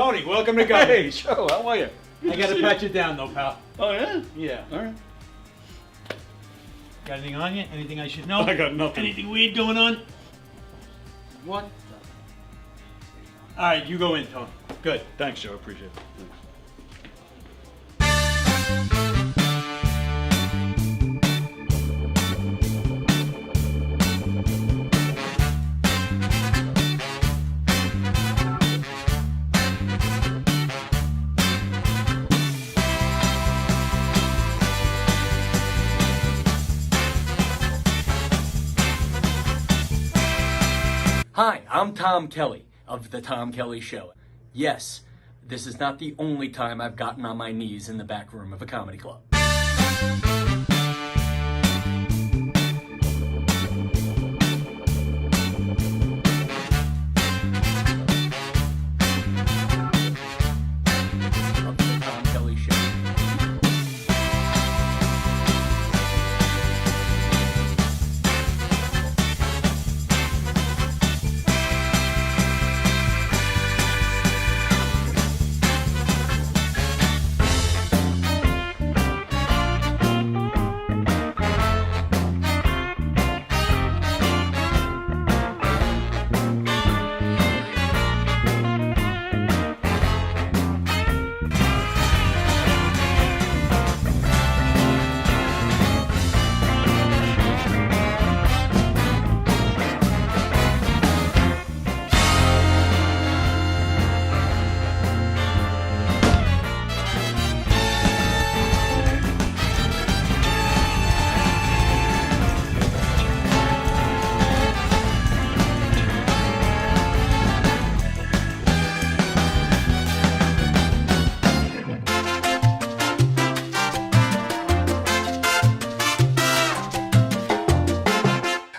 Tony, welcome to Gun. Hey, Joe, how are you? I gotta pat you down though, pal. Oh, yeah? Yeah. All right. Got anything on you? Anything I should know? I got nothing. Anything weird going on? What? All right, you go in, Tony. Good. Thanks, Joe. Appreciate it. Thanks. Hi, I'm Tom Kelly of The Tom Kelly Show. Yes, this is not the only time I've gotten on my knees in the back room of a comedy club. Of The Tom Kelly Show.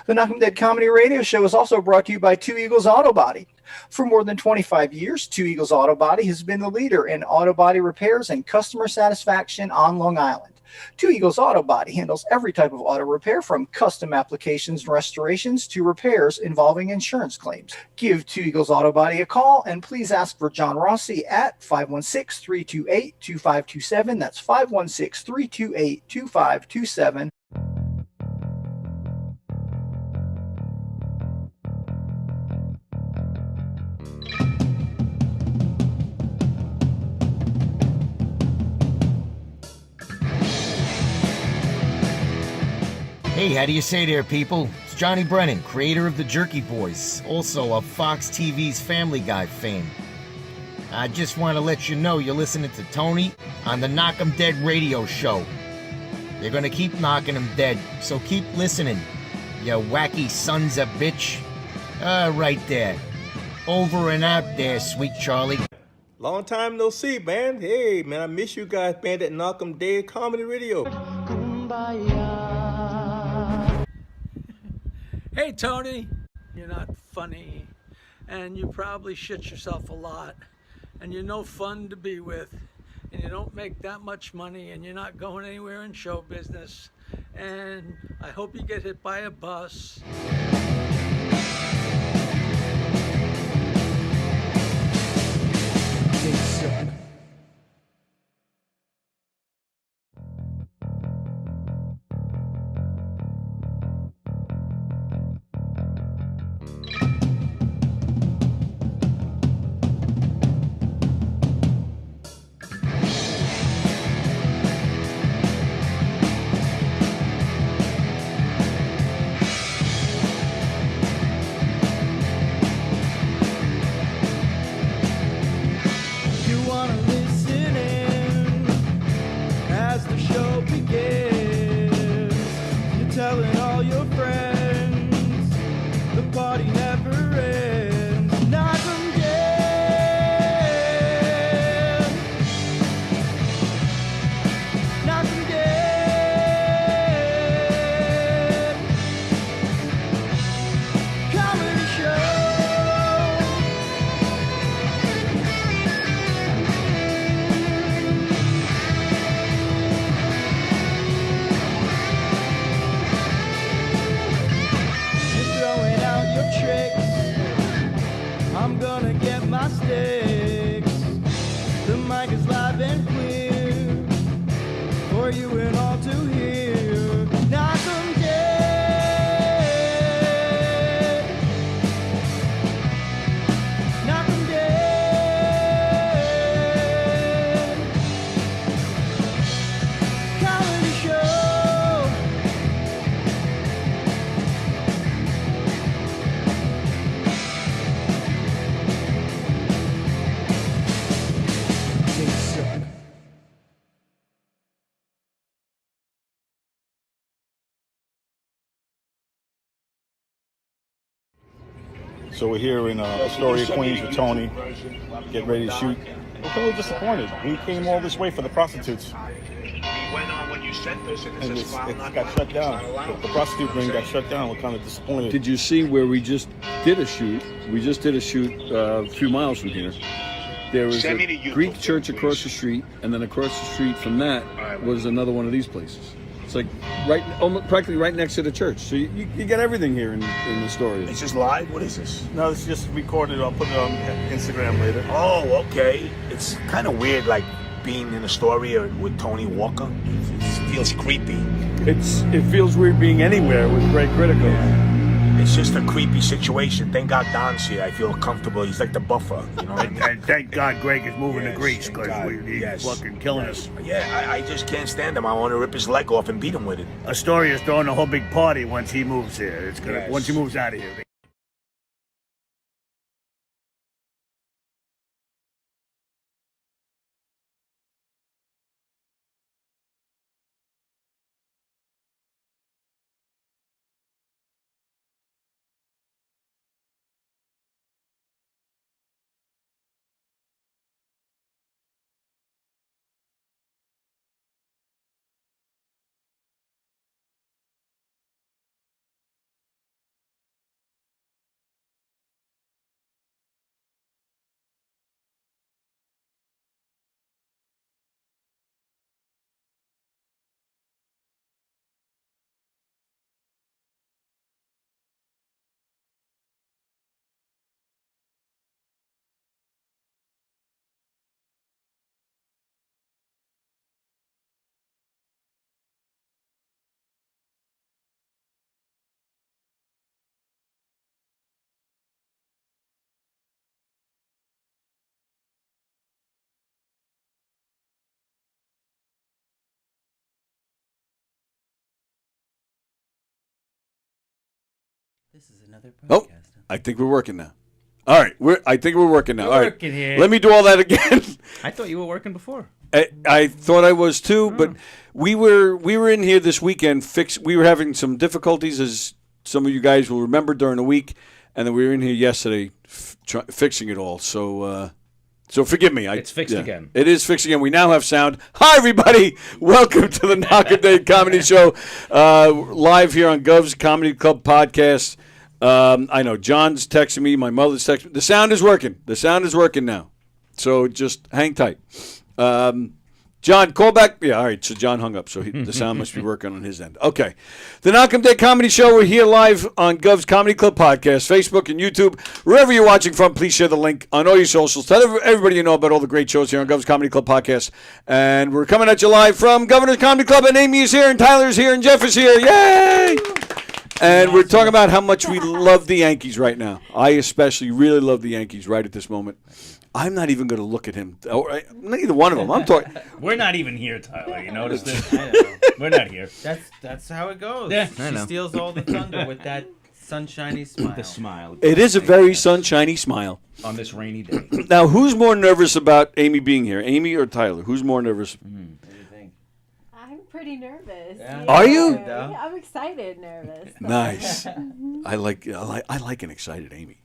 The Knockem Dead Comedy Radio Show is also brought to you by Two Eagles Auto Body. For more than 25 years, Two Eagles Auto Body has been the leader in auto body repairs and customer satisfaction on Long Island. Two Eagles Auto Body handles every type of auto repair from custom applications and restorations to repairs involving insurance claims. Give Two Eagles Auto Body a call and please ask for John Rossi at 516-328-2527. That's 516-328-2527. Hey, how do you say there, people? It's Johnny Brennan, creator of the Jerky Boys, also of Fox TV's Family Guy fame. I just want to let you know you're listening to Tony on the Knockem Dead radio show. They're gonna keep knocking them dead, so keep listening, you wacky sons of bitch. Right there. Over and out there, sweet Charlie. Long time no see, man. Hey, man, I miss you guys, man, at Knockem Dead Comedy Radio. Hey, Tony, you're not funny, and you probably shit yourself a lot, and you're no fun to be with, and you don't make that much money, and you're not going anywhere in show business, and I hope you get hit by a bus. I'm gonna get my sticks. mic is live and clear for you and all to hear. Knockem dead. Knockem dead. Comedy show. They suck. So we're here in Astoria, Queens with Tony, getting ready to shoot. We're a little disappointed. We came all this way for the prostitutes. We went on when you sent this, and And it it says file not got shut down. The prostitute ring got shut down. We're kind of disappointed. Did you see where we just did a shoot? We just did a shoot a few miles from here. There was Send me the a YouTube Greek link, church across please. the street, and then across the street from that right. was another one of these places. It's like practically right next to the church. So you get everything here in Astoria. It's just live? What is this? No, it's just recorded. I'll put it on Instagram later. Oh, okay. It's kind of weird, like being in Astoria with Tony Walker. It feels creepy. It feels weird being anywhere with Greg Critical. It's just a creepy situation. Thank God Don's here. I feel comfortable. He's like the buffer, you know. And thank God Greg is moving to Greece thank because God. he's Yes. fucking killing us. Yeah, I just can't stand him. I want to rip his leg off and beat him with it. Astoria's throwing a whole big party once he moves here. It's gonna Yes. once he moves out of here. This is another Oh, podcast. I think we're working now. All right, I think we're working now. We're All right, working here. let me do all that again. I thought you were working before. I thought I was too, but we were in here this weekend. We were having some difficulties, as some of you guys will remember, during the week, and then we were in here yesterday fixing it all. So forgive me. It's fixed again. It is fixed again. We now have sound. Hi, everybody. Welcome to the Knockem Day Comedy Show, live here on Gov's Comedy Club podcast. I know John's texting me. My mother's texting me. The sound is working. The sound is working now. So just hang tight. John, call back. Yeah, all right. So John hung up. So the sound must be working on his end. Okay. The Knockem Day Comedy Show. We're here live on Gov's Comedy Club podcast, Facebook and YouTube. Wherever you're watching from, please share the link on all your socials. Tell everybody you know about all the great shows here on Gov's Comedy Club podcast. And we're coming at you live from Governor's Comedy Club. And Amy is here, and Tyler's here, and Jeff is here. Yay! And we're talking about how much we love the Yankees right now. I especially really love the Yankees right at this moment. I'm not even going to look at him. Neither one of them. I'm talking. We're not even here, Tyler. You notice this? I know. We're not here. That's how it goes. Yeah, she steals all the thunder with that sunshiny smile. The smile. It is a very sunshiny smile. On this rainy day. Now, who's more nervous about Amy being here, Amy or Tyler? Who's more nervous? What do you think? I'm pretty nervous. Yeah. Are you? Yeah, I'm excited, nervous. Nice. I like an excited Amy.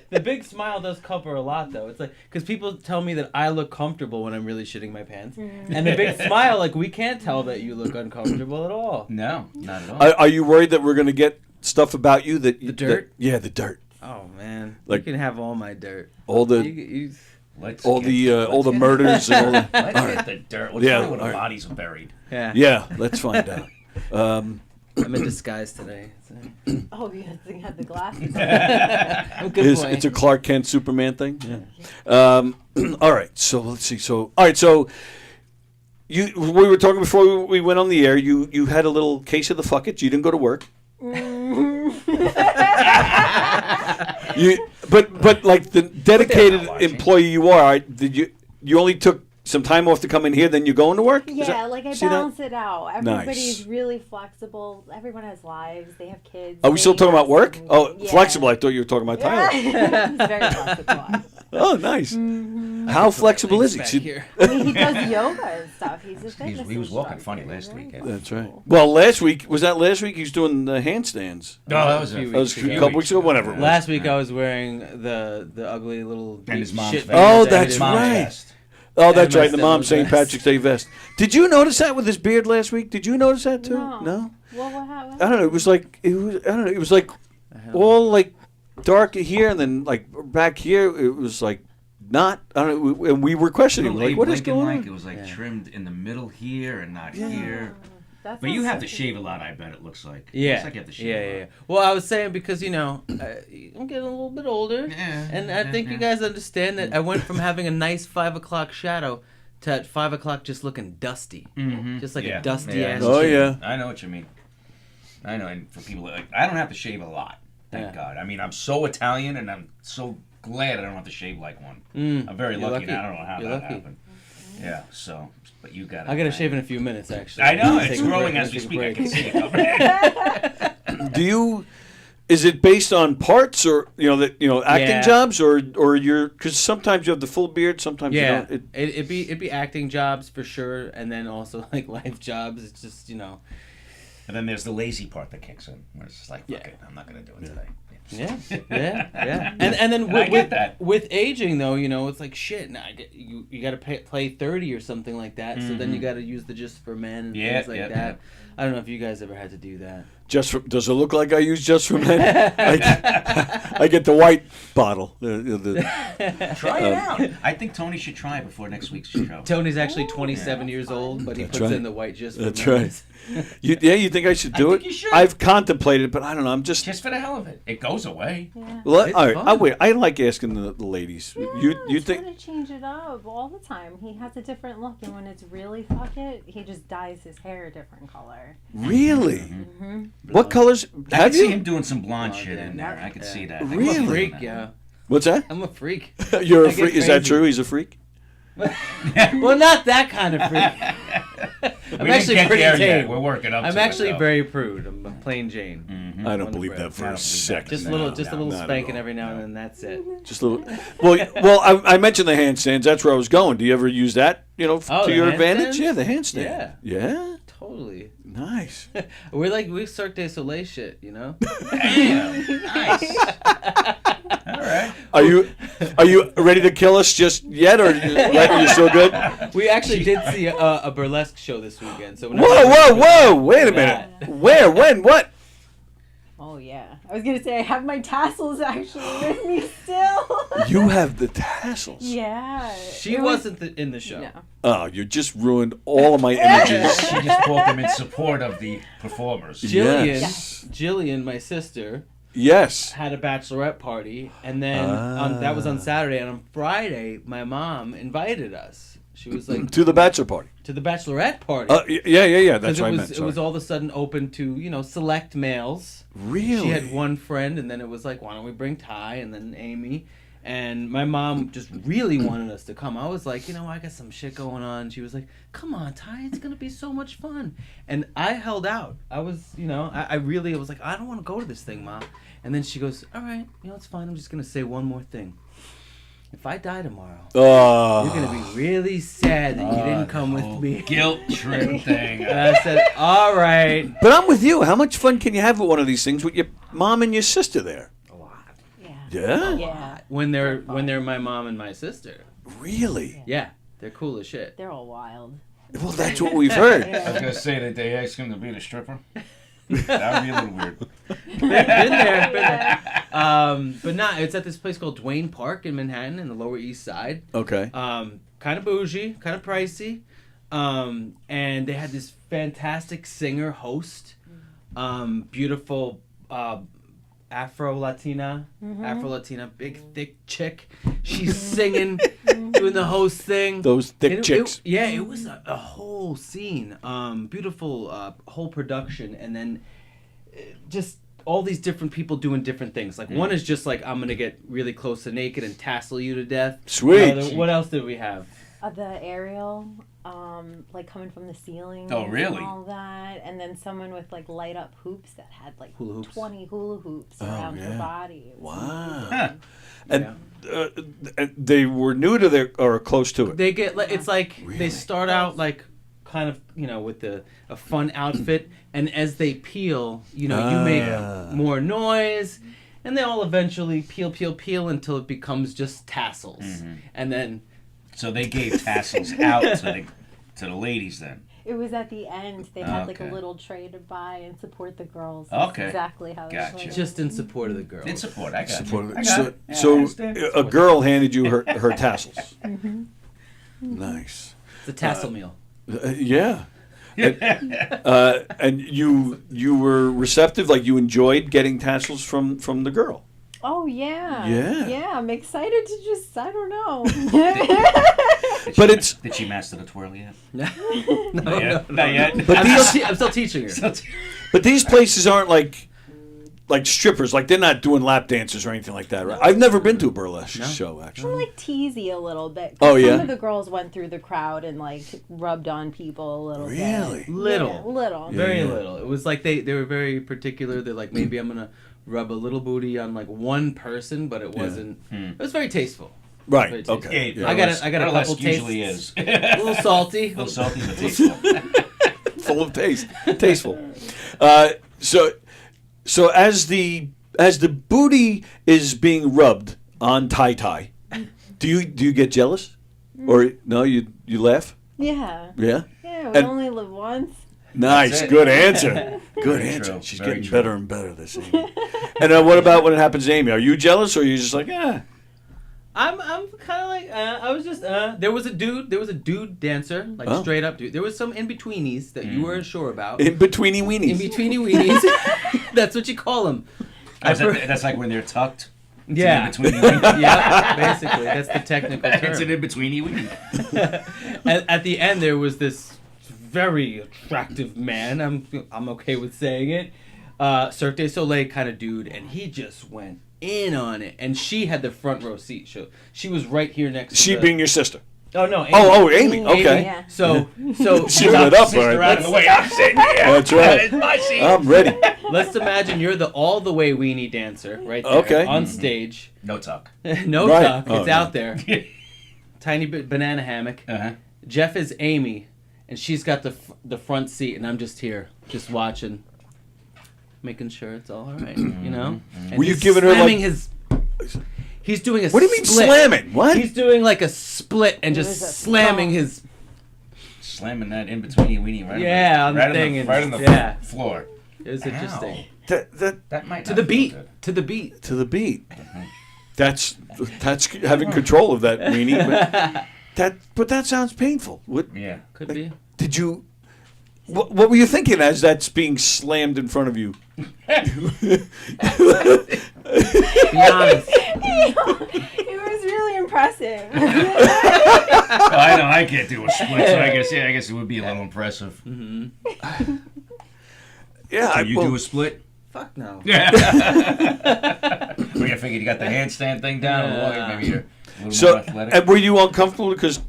The big smile does cover a lot, though. It's like, because people tell me that I look comfortable when I'm really shitting my pants. And the big smile, like, we can't tell that you look uncomfortable at all. No, not at all. Are you worried that we're going to get stuff about you that... The dirt? Yeah, the dirt. Oh, man. Like, you can have all my dirt. All the... all the murders and all the... Let's get the dirt. Let's find where the bodies are buried. Yeah, let's find out. I'm in disguise today. Oh, yes, you have the glasses. I'm a good boy. It's a Clark Kent Superman thing. Yeah. All right. So let's see. So all right. So we were talking before we went on the air. You had a little case of the fuck it. You didn't go to work. But like the dedicated employee you are, did you only took some time off to come in here, then you're going to work? Yeah, like I balance it out. Everybody's really flexible. Everyone has lives. They have kids. Are we still talking about work? Oh, yeah. flexible. I thought you were talking about Tyler. He's very flexible. Oh, nice. How flexible is he? I mean, he does yoga and stuff. He's a fitness He was walking instructor. funny last week. That's right. Well, last week, was that last week? He was doing the handstands. No, that was a few That was a couple weeks ago, whatever. it was. Last week I was wearing the ugly little And his mom's shit vest. Oh, that that's his mom's mom- right. vest. Oh, that's my right. The mom's stepmother's St. Patrick's Day vest. Did you notice that with his beard last week? Did you notice that too? No. Well, what happened? I don't know. It was like all like dark here, and then like back here, it was like not. I don't know. And we were questioning, Little like, what is Lincoln going like, on? It was like trimmed in the middle here and not Yeah. here. That But you sounds have to so shave a lot, I bet it looks like. Yeah. Looks like you have to shave yeah, a lot. yeah. Well, I was saying because I'm getting a little bit older, and I think you guys understand that I went from having a nice 5 o'clock shadow to at 5 o'clock just looking dusty, just like a dusty ass. Oh chin. yeah. I know what you mean. I know, and for people like I don't have to shave a lot, thank God. I mean, I'm so Italian, and I'm so glad I don't have to shave like one. I'm very You're lucky. lucky. I don't know how You're that lucky. happened. Yeah, so but you got. I gotta shave in a few minutes, actually. I know Take it's a break, growing as we take a speak. I break. can see it coming. Do you? Is it based on parts or acting Yeah. jobs or you're because sometimes you have the full beard, sometimes you Yeah, don't. it'd be acting jobs for sure, and then also like life jobs. It's just And then there's the lazy part that kicks in, where it's just like, fuck it, I'm not gonna do it today. Yeah, yeah. And then I get that. with aging though, it's like shit. Now you got to play 30 or something like that. So then you got to use the Just for Men and things like that. Yeah. I don't know if you guys ever had to do that. Does it look like I use Just for Men? I get the white bottle. Try it out. I think Tony should try it before next week's show. Tony's actually 27 years old, but he That's puts right. in the white Just for That's Men. right. You think I should do it? think you should. I've contemplated, but I don't know. I'm just for the hell of it. It goes away. Yeah. Well, It's all right. fun. I'll wait. I like asking the ladies. You It's think? fun to change it up all the time. He has a different look, and when it's really fuck it, he just dyes his hair a different color. Really? Mm-hmm. What colors I have can see you? him doing some blonde shit in there. I can see that. I can Really? I'm a see freak, that. yeah. What's that? I'm a freak. You're a I get freak. Is that crazy. true? He's a freak. Well, not that kind of freak. I'm We actually didn't get pretty there yet. tame. We're working up I'm to it, actually though. very prude. I'm a plain Jane. I don't believe that for a second. Just a No, little not at spanking all. every now and then. That's it. Just a little. Well, I mentioned the handstands. That's where I was going. Do you ever use that? Oh, to the your advantage? handstands? Yeah, the handstand. Yeah. Yeah. Totally. Nice. We're Cirque du Soleil shit, Damn. Nice. All right. Are you ready to kill us just yet, or you're still good? We actually did see a burlesque show this weekend. So Whoa! Wait a minute. Where? When? What? Oh yeah, I was gonna say I have my tassels actually with me still. You have the tassels. Yeah. She It was- wasn't in the show. No. Oh, you just ruined all of my images. She just brought them in support of the performers. Jillian, my sister, Yes. had a bachelorette party, and then that was on Saturday, and on Friday, my mom invited us. She was like To the bachelor party. to the bachelorette party. Yeah. That's 'Cause what I it meant. was it was all of a sudden open to select males. Really? She had one friend, and then it was like, why don't we bring Ty and then Amy? And my mom just really wanted us to come. I was like, I got some shit going on. She was like, come on, Ty, it's gonna be so much fun. And I held out. I was, I really was like, I don't want to go to this thing, Mom. And then she goes, all right, it's fine. I'm just gonna say one more thing. If I die tomorrow, you're gonna be really sad that you didn't come with me. Guilt trip thing. And I said, all right. But I'm with you. How much fun can you have at one of these things with your mom and your sister there? Yeah. Yeah. When they're my mom and my sister. Really? Yeah, they're cool as shit. They're all wild. Well, that's what we've heard. I was gonna say that they asked him to be the stripper. That would be a little weird. Been there. But nah, it's at this place called Duane Park in Manhattan in the Lower East Side. Okay. Kind of bougie, kind of pricey. And they had this fantastic singer host, beautiful Afro-Latina, big thick chick. She's singing. doing the host thing. Those thick And chicks. It was a whole scene. Beautiful whole production, and then just all these different people doing different things. Like one is just like, I'm gonna get really close to naked and tassel you to death. Sweet. What else did we have? The aerial, like coming from the ceiling. Oh, really? And all that, and then someone with like light up hoops that had like Hula hoops. 20 hula hoops around her body. It was Wow. amazing. And they were new to their or close to it. They get it's like they start out like kind of with a fun outfit, and as they peel, you make more noise, and they all eventually peel until it becomes just tassels, and then. So they gave tassels out to the ladies then. It was at the end. They had like a little tray to buy and support the girls. Okay. That's exactly how they played. Just in support of the girls. In support, I got Support you. of I it. got So, it. Yeah, I so understand. a girl handed you her tassels. Nice. It's a tassel meal. Yeah. And you were receptive, like you enjoyed getting tassels from the girl. Oh yeah. Yeah. Yeah, I'm excited to just I don't know. Did she master the twirl yet? No, Not yet. Not yet. But I'm still teaching her. But these places aren't like strippers. Like they're not doing lap dances or anything like that, right? I've never been to a burlesque show actually. I'm like teasy a little bit. Oh, yeah? Some of the girls went through the crowd and like rubbed on people a little bit. Really? Little. Yeah, little. Very Yeah. little. It was like they were very particular. They're like, maybe I'm gonna rub a little booty on like one person, but it wasn't. It was very tasteful. Right. Very tasteful. Okay. Yeah, I got a couple tastes. usually is. A little salty. A little salty, but tasteful. Full of taste. Tasteful. So as the booty is being rubbed on tie, do you get jealous? Or no, you laugh? Yeah. Yeah? Yeah, we And- only live once. Nice. it. Good answer. Good Very answer. true, She's very getting true. better and better, this Amy. And what about when it happens to Amy? Are you jealous or are you just like, I'm kind of like I was just there was a dude dancer, like Oh. straight up dude. There was some in betweenies that you weren't sure about. in betweeny weenies? In betweeny weenies. That's what you call them. That's like when they're tucked. It's Yeah. an in-betweeny weenie. Yeah, basically that's the technical term. It's an in-betweeny weenie. At the end, there was this very attractive man. I'm okay with saying it. Cirque du Soleil kind of dude, and he just went in on it. And she had the front row seat. So she was right here next to She the... being your sister? Oh no! Amy. Oh, Amy. Okay. Yeah. So She lit up, all Sister right. out of the way. I'm sitting here. That's right. It's my seat. I'm ready. Let's imagine you're the all the way weenie dancer right there Okay. on stage. No tuck. No Right. tuck. Oh, It's yeah. out there. Tiny bit banana hammock. Uh-huh. Jeff is Amy, and she's got the front seat, and I'm just here, just watching, making sure it's all right, you know. And Were you he's giving her, slamming like- his? He's doing a. What do you mean split. slamming? What? He's doing like a split and It just was a slamming stomp. his. Slamming that in-betweeny weenie right Yeah, on on the, the right thing on the, and- right on the yeah. floor. It was interesting. That might To not the feel beat. good. To the beat. To the beat. That's having control of that weenie. But that sounds painful. What Yeah. Could be. did you? What were you thinking as that's being slammed in front of you? Be honest. It was really impressive. Well, I know I can't do a split, so I guess it would be a little impressive. Mm-hmm. Yeah, So you do a split? Fuck no. Yeah. Well, you figured you got the handstand thing down, Yeah. maybe you're a little So, more athletic. and were you uncomfortable because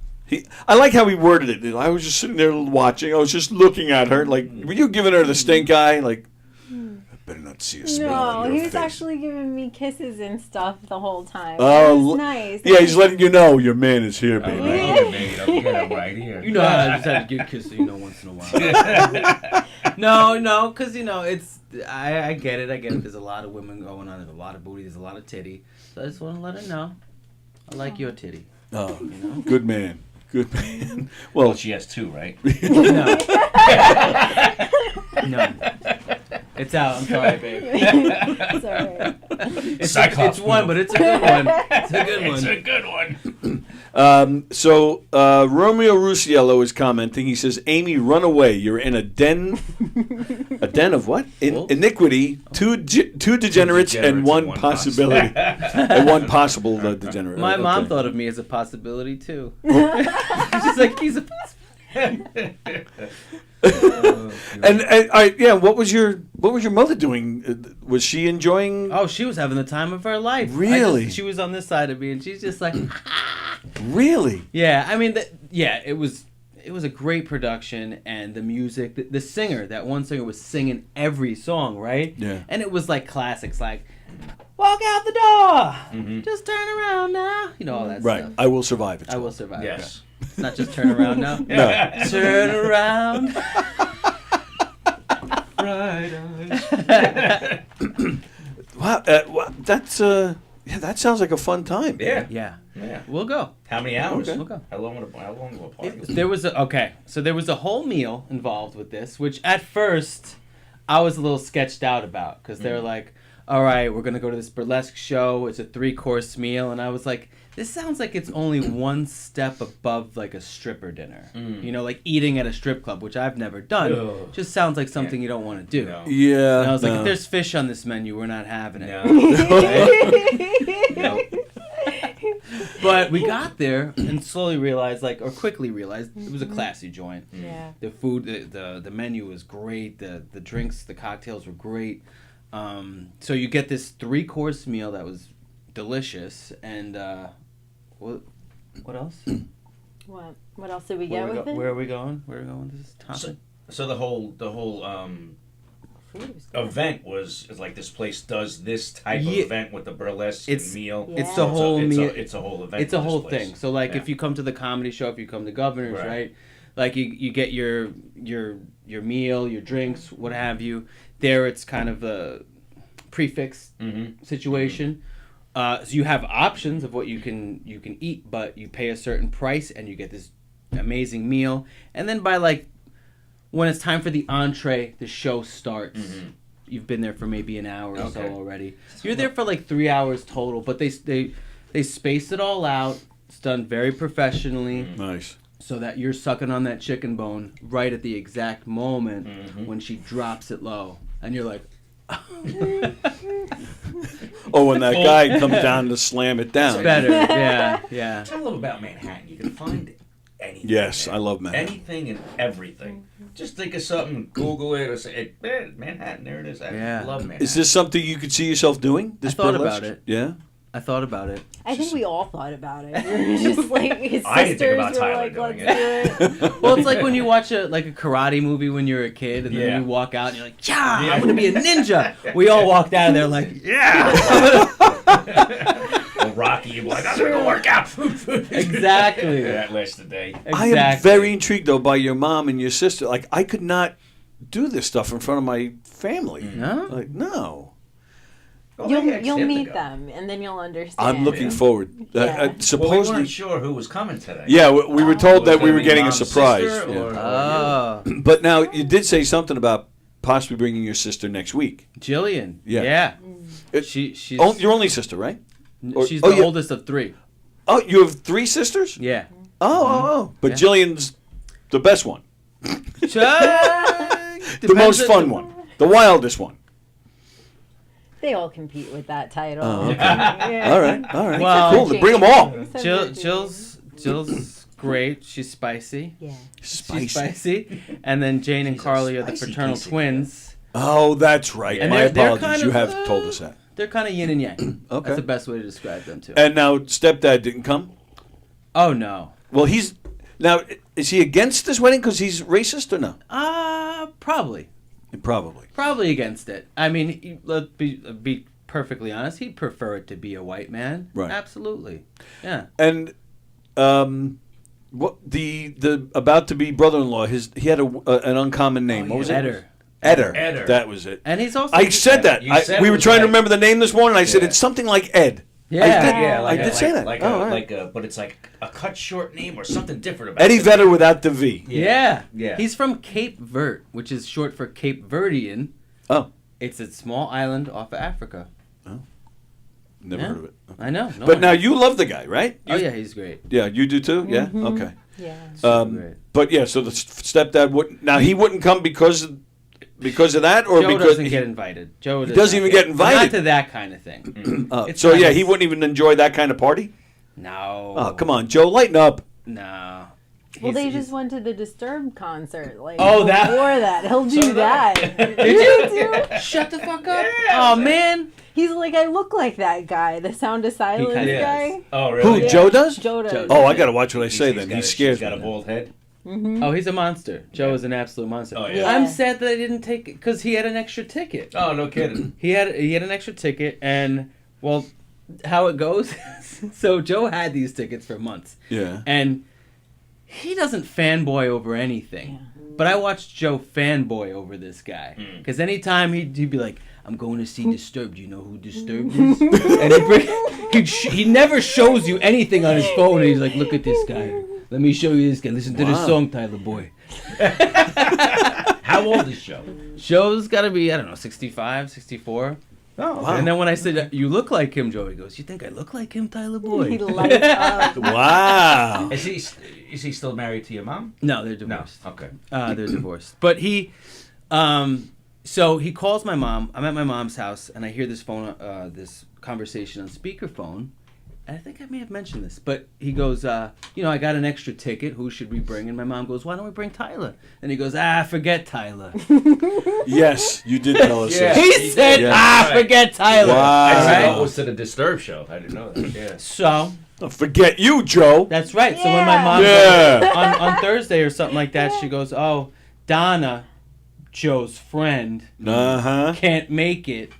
I like how he worded it. I was just sitting there watching. I was just looking at her. Like, were you giving her the stink eye? Like, I better not see a smile No, on your he was face. actually giving me kisses and stuff the whole time. Oh, it was nice. Yeah, he's letting you know your man is here, baby. Okay, babe, I'll get him right here. You know how I just have to get kissed, once in a while. No, because it's I get it. There's a lot of women going on. There's a lot of booty. There's a lot of titty. So I just want to let her know I like your titty. Oh, good man. Good man. Well, Well, she has two, right? No. No. It's out. I'm sorry, babe. It's all right. It's one, but it's a good one. It's a good one. It's a good one. So Romeo Rusiello is commenting. He says, "Amy, run away. You're in a den. A den of what? Iniquity. Two degenerates and one possibility, and one possible degenerate." My mom thought of me as a possibility too. She's like, he's a possibility. And what was your mother doing? Was she enjoying? Oh, she was having the time of her life. Really? She was on this side of me, and she's just like, really? Yeah. I mean, it was a great production, and the music. The singer, that one singer, was singing every song, right? Yeah. And it was like classics, like "Walk out the door, just turn around now," all that Right. stuff. I will survive. I will survive. Yes. It's not just turn around now. No. Turn around. Bright eyes. Wow, that's that sounds like a fun time. Yeah. We'll go. How many hours? Okay. We'll go. How long will a party? There was a whole meal involved with this, which at first I was a little sketched out about because they're like, "All right, we're gonna go to this burlesque show. It's a 3-course meal," and I was like, "This sounds like it's only one step above like a stripper dinner. Like eating at a strip club, which I've never done. Ugh. Just sounds like something you don't want to do." No. Yeah. And I was like, no. "If there's fish on this menu, we're not having it." No. But we got there and quickly realized it was a classy joint. Yeah. The food, the menu was great. The drinks, the cocktails were great. So you get this 3-course meal that was delicious. And what else? What else did we get with it? Where are we going? Where are we going with this topic? So the whole event was like this place does this type of event with the burlesque and meal. It's the whole meal. It's a whole event. It's a whole place. thing. So if you come to the comedy show, if you come to Governor's, right? Like you get your meal, your drinks, what have you. There it's kind of a prefix situation. So you have options of what you can eat, but you pay a certain price and you get this amazing meal. And then by when it's time for the entree, the show starts. You've been there for maybe an hour or so already. You're there for 3 hours total, but they space it all out. It's done very professionally. Nice. So that you're sucking on that chicken bone right at the exact moment when she drops it low. And you're like... when that guy comes down to slam it down. It's better, yeah. Tell them about Manhattan. You can find anything. Yes, I love Manhattan. Anything and everything. Just think of something, Google it, or say, Manhattan, there it is. I love Manhattan. Is this something you could see yourself doing? I thought about it. Yeah? I thought about it. I think we all thought about it. We were just his I didn't think sisters about were Tyler like, doing let's do it. Well, it's like when you watch a karate movie when you're a kid, and then you walk out and you're like, "Yeah, I'm gonna be a ninja." We all walked out of there like, "Yeah." Well, Rocky, you're like, "I'm gonna go work out." Exactly. That lasts a day. Exactly. I am very intrigued, though, by your mom and your sister. I could not do this stuff in front of my family. No? No. You'll meet them, and then you'll understand. I'm looking forward. Yeah. Well, we weren't sure who was coming today. Yeah, we were told that we were getting a Mom's surprise. sister Yeah. or But now, you did say something about possibly bringing your sister next week. Jillian. Yeah. She's your only sister, right? She's the oldest of 3. Oh, you have 3 sisters? Yeah. Oh. But Yeah. Jillian's the best one. The The most fun one. The wildest one. They all compete with that title. Oh, okay. Yeah. All right. Well, cool. Then bring them all. Jill's great. She's spicy. Yeah. She's spicy. And then Jane and Carly are the fraternal twins. Oh, that's right. And My they're apologies. kind You of, have told us that. They're kind of yin and yang. Okay. That's the best way to describe them too. And now stepdad didn't come? Oh, no. Well, is he against this wedding because he's racist or no? Probably. Probably. Probably against it. I mean, let's be perfectly honest. He'd prefer it to be a white man. Right. Absolutely. Yeah. And what the about to be brother-in-law? He had an uncommon name. What was it? Eder. That was it. And he's also. I said that. We were trying to remember the name this morning. I said it's something like Ed. Yeah. I did say that. But it's like a cut short name or something different about Eddie it. Vedder without the V. Yeah. Yeah. He's from Cape Verde, which is short for Cape Verdean. Oh. It's a small island off of Africa. Oh. Never heard of it. I know. No, But now you love the guy, right? Oh yeah, he's great. Yeah, you do too. Yeah. Mhm. Okay. Yeah. Great. But yeah, so the stepdad wouldn't. Now he wouldn't come because of that, or Joe because doesn't get invited. Joe he doesn't even get invited. Not to that kind of thing. It's So not yeah, his- he wouldn't even enjoy that kind of party. No. Oh come on, Joe, lighten up. No. Well, they just went to the Disturbed concert. Like, Oh, that- before that, he'll do that. Did you? Shut the fuck up. Oh man. He's like, I look like that guy, the Sound of Silence kinda guy. Oh, really? Who? Joe does? Joe does. Oh, I gotta watch what I say He's then. got He a- scares He's got a me. bald head. Mm-hmm. Oh, he's a monster. Joe is an absolute monster. Oh, yeah. I'm sad that I didn't take it because he had an extra ticket. Oh, no kidding. He had an extra ticket, and well, how it goes. So Joe had these tickets for months. Yeah. And he doesn't fanboy over anything. But I watched Joe fanboy over this guy. Because anytime he'd be like, I'm going to see Disturbed. Do you know who Disturbed is? And he never shows you anything on his phone. And he's like, look at this guy. Let me show you this guy. Listen to this song, Tyler Boy. How old is Joe? Joe's got to be, I don't know, 65, 64. Oh, wow. And then when I said, you look like him, Joe, he goes, you think I look like him, Tyler Boy? He lights up. Wow. Is he still married to your mom? No, they're divorced. No. Okay. They're divorced. But he, so he calls my mom. I'm at my mom's house, and I hear this this conversation on speakerphone. And I think I may have mentioned this, but he goes, I got an extra ticket. Who should we bring? And my mom goes, why don't we bring Tyler? And he goes, forget Tyler. Yes, you did tell us Yeah. this. He said, Yes. forget Tyler. Wow. I said, Right? it was to the Disturbed show. I didn't know that. Yeah. So Don't forget you, Joe. that's right. So when my mom goes, on Thursday or something like that, she goes, oh, Donna, Joe's friend, can't make it.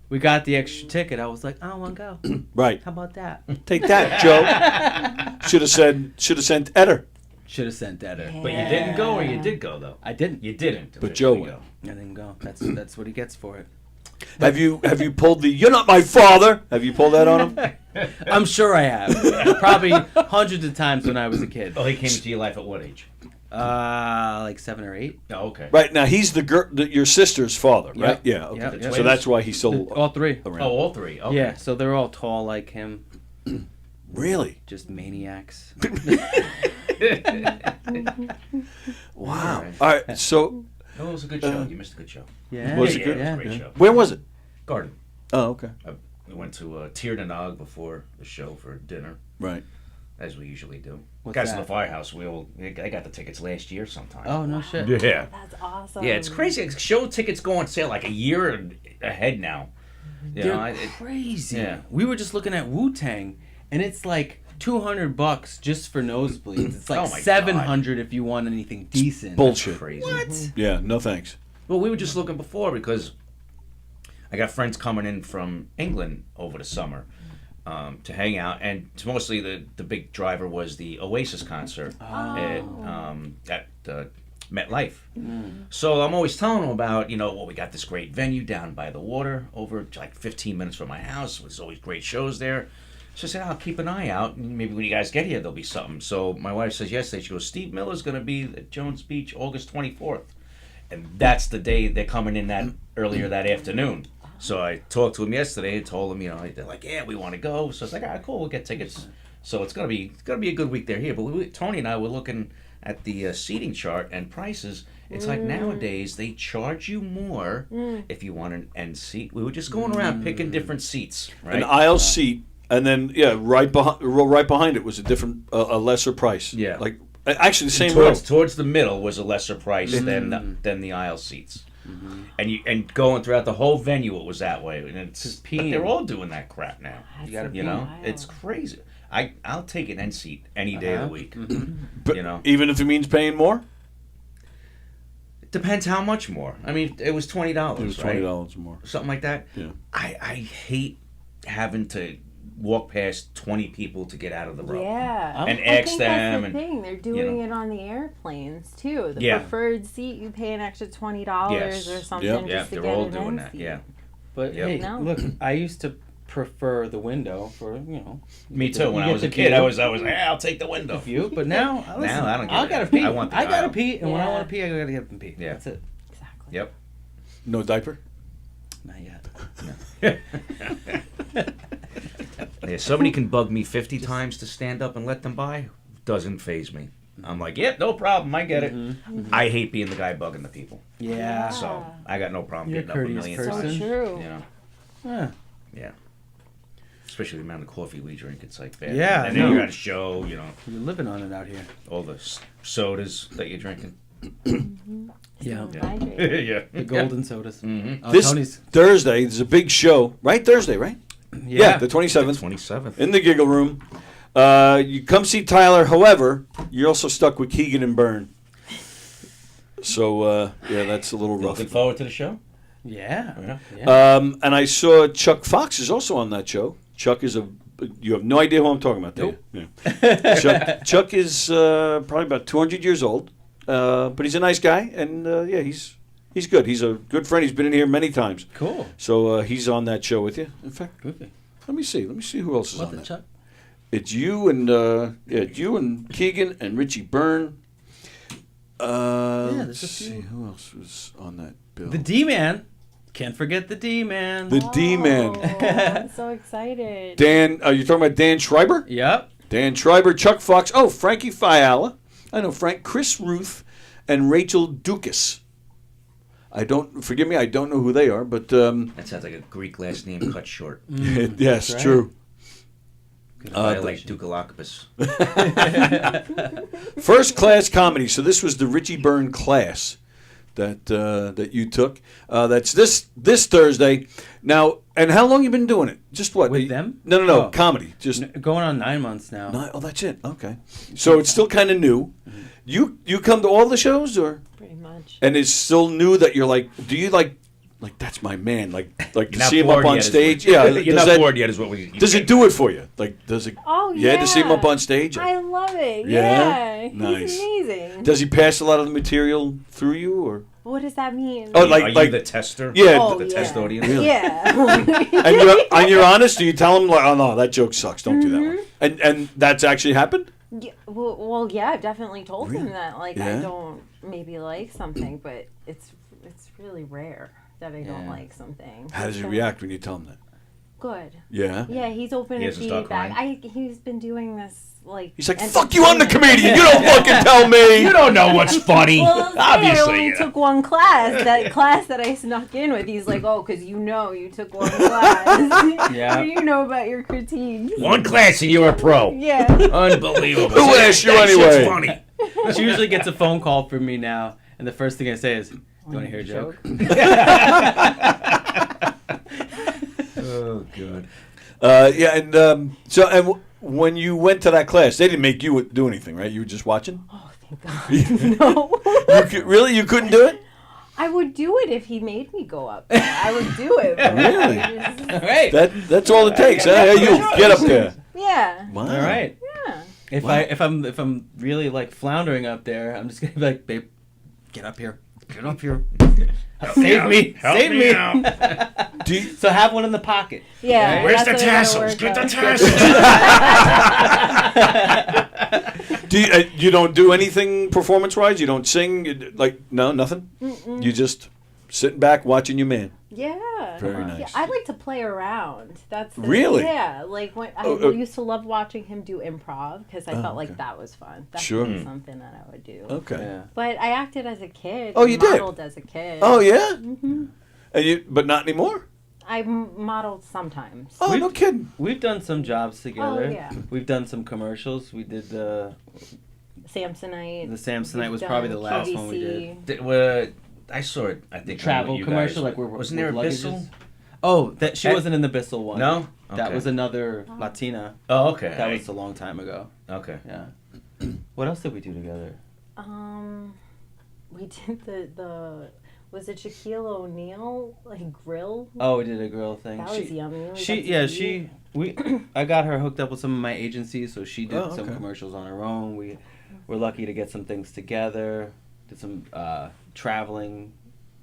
We got the extra ticket. I was like, I don't want to go. Right. How about that? Take that, Joe. Should have sent Eder. Should have sent that. But you didn't go, or you did go though? I didn't. You didn't. But Joe There you went. go. I didn't go. That's what he gets for it. Have you pulled the "You're not my father"? Have you pulled that on him? I'm sure I have. Probably hundreds of times when I was a kid. Oh, he came into your life at what age? Like 7 or 8. Oh, okay. Right now, he's your sister's father, right? Yep. Yeah. Okay. Yep, yep. So that's why he's still All 3. around. Oh, all 3. Okay. Yeah, so they're all tall like him. Really? Just maniacs. Wow. All right. So. Oh, it was a good show. You missed a good show. Yeah. Was it Yeah, good? it was a great show. Where was it? Garden. Oh, okay. We went to Tirnanog before the show for dinner, Right. as we usually do. What's Guys in that? the Firehouse, I got the tickets last year sometime. Oh, no shit. Yeah. That's awesome. Yeah, it's crazy. Show tickets go on sale like a year ahead now. You know, They're it- crazy. yeah. We were just looking at Wu-Tang, and it's like $200 just for nosebleeds. It's like Oh my $700 if you want anything decent. Bullshit. crazy. What? Yeah. No thanks. Well, we were just looking before because I got friends coming in from England over the summer to hang out, and mostly the big driver was the Oasis concert at MetLife. So I'm always telling them about, we got this great venue down by the water over like 15 minutes from my house. There's always great shows there. So I said, I'll keep an eye out, and maybe when you guys get here, there'll be something. So my wife says yesterday, she goes, Steve Miller's going to be at Jones Beach August 24th. And that's the day they're coming in that earlier that afternoon. So I talked to him yesterday and told him, they're like, yeah, we want to go. So I was like, all right, cool, we'll get tickets. So it's gonna be a good week they're here. But Tony and I were looking at the seating chart and prices. It's like nowadays they charge you more if you want an end seat. We were just going around picking different seats, right? An aisle seat, and then right behind it was a different, a lesser price. Yeah. Like actually the same row. Towards the middle was a lesser price than the aisle seats. And going throughout the whole venue, it was that way. And but they're all doing that crap now. It's crazy. I'll take an end seat any day of the week. But even if it means paying more. It depends how much more. I mean, it was $20. It was $20 more. Something like that. Yeah. I hate having to walk past 20 people to get out of the row. Yeah. And I ask think them. That's the thing. They're doing it on the airplanes too. The Yeah. preferred seat, you pay an extra $20 or something Yep. just to they're get all an doing end that. seat. Yeah. But Yep. hey, No. look, I used to prefer the window for Me too. When I you was get a the kid, I view. was I'll take the window. view. But now, listen, I don't get I it. gotta pee. I want the I gotta aisle. pee, and when I Yeah. want to pee, I gotta get up and pee. Yeah. That's it. Exactly. Yep. No diaper. Not yet. Yeah, somebody can bug me 50 times to stand up and let them by. Doesn't faze me. I'm like, yep, no problem. I get it. I hate being the guy bugging the people. Yeah. So I got no problem You're getting up a courteous million person. times. So true. You know. Yeah. Yeah. Especially the amount of coffee we drink, it's like bad. Yeah, And I know. then you're at a show, you know. You're living on it out here. All the sodas that you're drinking. Yeah. Yeah. The golden sodas. Oh, This Tony's. Thursday, there's a big show. Right? Thursday, right? Yeah. The 27th. 27th. In the Giggle Room. You come see Tyler. However, you're also stuck with Keegan and Byrne. So, yeah, that's a little rough. Looking forward to the show? Yeah. And I saw Chuck Fox is also on that show. Chuck is you have no idea who I'm talking about, do you? Yeah. Chuck is probably about 200 years old, but he's a nice guy, and yeah, he's good. He's a good friend. He's been in here many times. Cool. So he's on that show with you. In fact, Okay. let me see who else is What on the that. Chuck? It's you and you and Keegan and Richie Byrne. there's Let's a few. see who else was on that bill. The D-Man. Can't forget the D-Man. The D-Man. Oh, I'm so excited. Dan, are you talking about Dan Schreiber? Yep. Dan Schreiber, Chuck Fox. Oh, Frankie Fiala. I know Frank, Chris Ruth, and Rachel Dukas. I don't know who they are, but That sounds like a Greek last name cut short. yes, right. true. I like Dukalakopus. First class comedy. So this was the Richie Byrne class that you took. That's this Thursday. Now, and how long you been doing it? Just what? With them? No, Oh. comedy. Just Going on 9 months now. Oh, that's it. Okay. So it's still kind of new. You come to all the shows, or Pretty much. and it's still new that you're like, do you like that's my man, like to You're not see him up bored on yet, is stage? what- Yeah, You're does not bored yet, is what we. Does it do it for you? Like, does it? Oh, yeah. Yeah, to see him up on stage. I love it. Yeah? Yeah. Nice. He's amazing. Does he pass a lot of the material through you, or? What does that mean? Oh, Are you the tester? Yeah. Oh, The yeah. test audience? Really? Yeah. and you're honest. Do you tell him like, oh no, that joke sucks. Don't do that one. And that's actually happened. Yeah, well, yeah, I've definitely told him that. Like, Yeah? I don't maybe like something, but it's really rare that I don't like something. How does he So- react when you tell him that? Good. Yeah. Yeah, he's open He to hasn't stopped feedback. He's been doing this like. He's like, fuck you, I'm the comedian. You don't entertainment. fucking tell me. You don't know what's funny. Well, Obviously. I only took one class. That class that I snuck in with. He's like, oh, because you took one class. Yeah. What do you know about your critiques? One class and you're a pro. Yeah. Unbelievable. Who asked you That anyway? shit's funny. She usually gets a phone call from me now, and the first thing I say is, "Do you want to hear a joke?" Oh, good. Yeah, and when you went to that class, they didn't make you do anything, right? You were just watching. Oh, thank God. No. Really, you couldn't do it. I would do it if he made me go up there. I would do it. But Really? I just- Right. That's all it takes. Huh? You get up there. yeah. Wow. All right. Yeah. If I'm really like floundering up there, I'm just gonna be like, babe, get up here. Get up here. Save me. Help Save me me. out. Do you, So have one in the pocket. Yeah. Where's the that's what I gotta tassels? work Get the on. tassels. you don't do anything performance-wise? You don't sing? No, nothing? Mm-mm. You just sitting back watching your man. Yeah. Very Yeah, nice. I like to play around. That's the, Really? Yeah. Like when I used to love watching him do improv because I felt like that was fun. That's Sure. something that I would do. Okay. Yeah. But I acted as a kid. Oh, you did? Modeled as a kid. Oh, yeah? hmm But not anymore? I modeled sometimes. Oh, no kidding. We've done some jobs together. Oh, yeah. We've done some commercials. We did the Samsonite. Samsonite was We've probably done the last one we did. I saw it. I think Travel on you commercial, guys. like we're wasn't there a with Bissell? luggages. Oh, that she Hey. wasn't in the Bissell one. No? That Okay. was another Latina. Oh, okay. That was a long time ago. Okay. Yeah. What else did we do together? We did the was it Shaquille O'Neal like grill? Oh, we did a grill thing. That was yummy. I got her hooked up with some of my agencies, so she did Oh, some okay. commercials on her own. We were lucky to get some things together. Did some traveling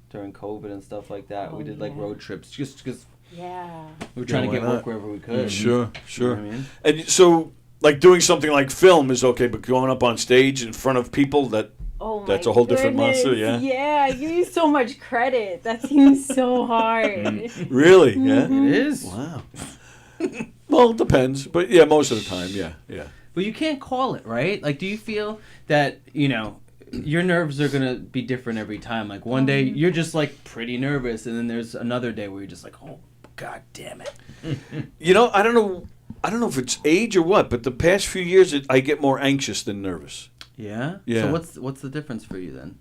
during COVID and stuff like that. Oh, We did like yeah. road trips just because Yeah. we were trying Yeah, to get why work not? wherever we could. Sure, sure. You know what I mean? And so, like, doing something like film is okay, but going up on stage in front of people, Oh my that's a whole different monster, goodness. yeah? Yeah, give you so much credit. That seems so hard. Really? Yeah? It is. Wow. Well, it depends, but yeah, most of the time, yeah. But you can't call it, right? Like, do you feel that, your nerves are gonna be different every time? Like, one day you're just like pretty nervous, and then there's another day where you're just like, oh, god damn it. I don't know if it's age or what, but the past few years I get more anxious than nervous. Yeah? Yeah. So what's the difference for you then?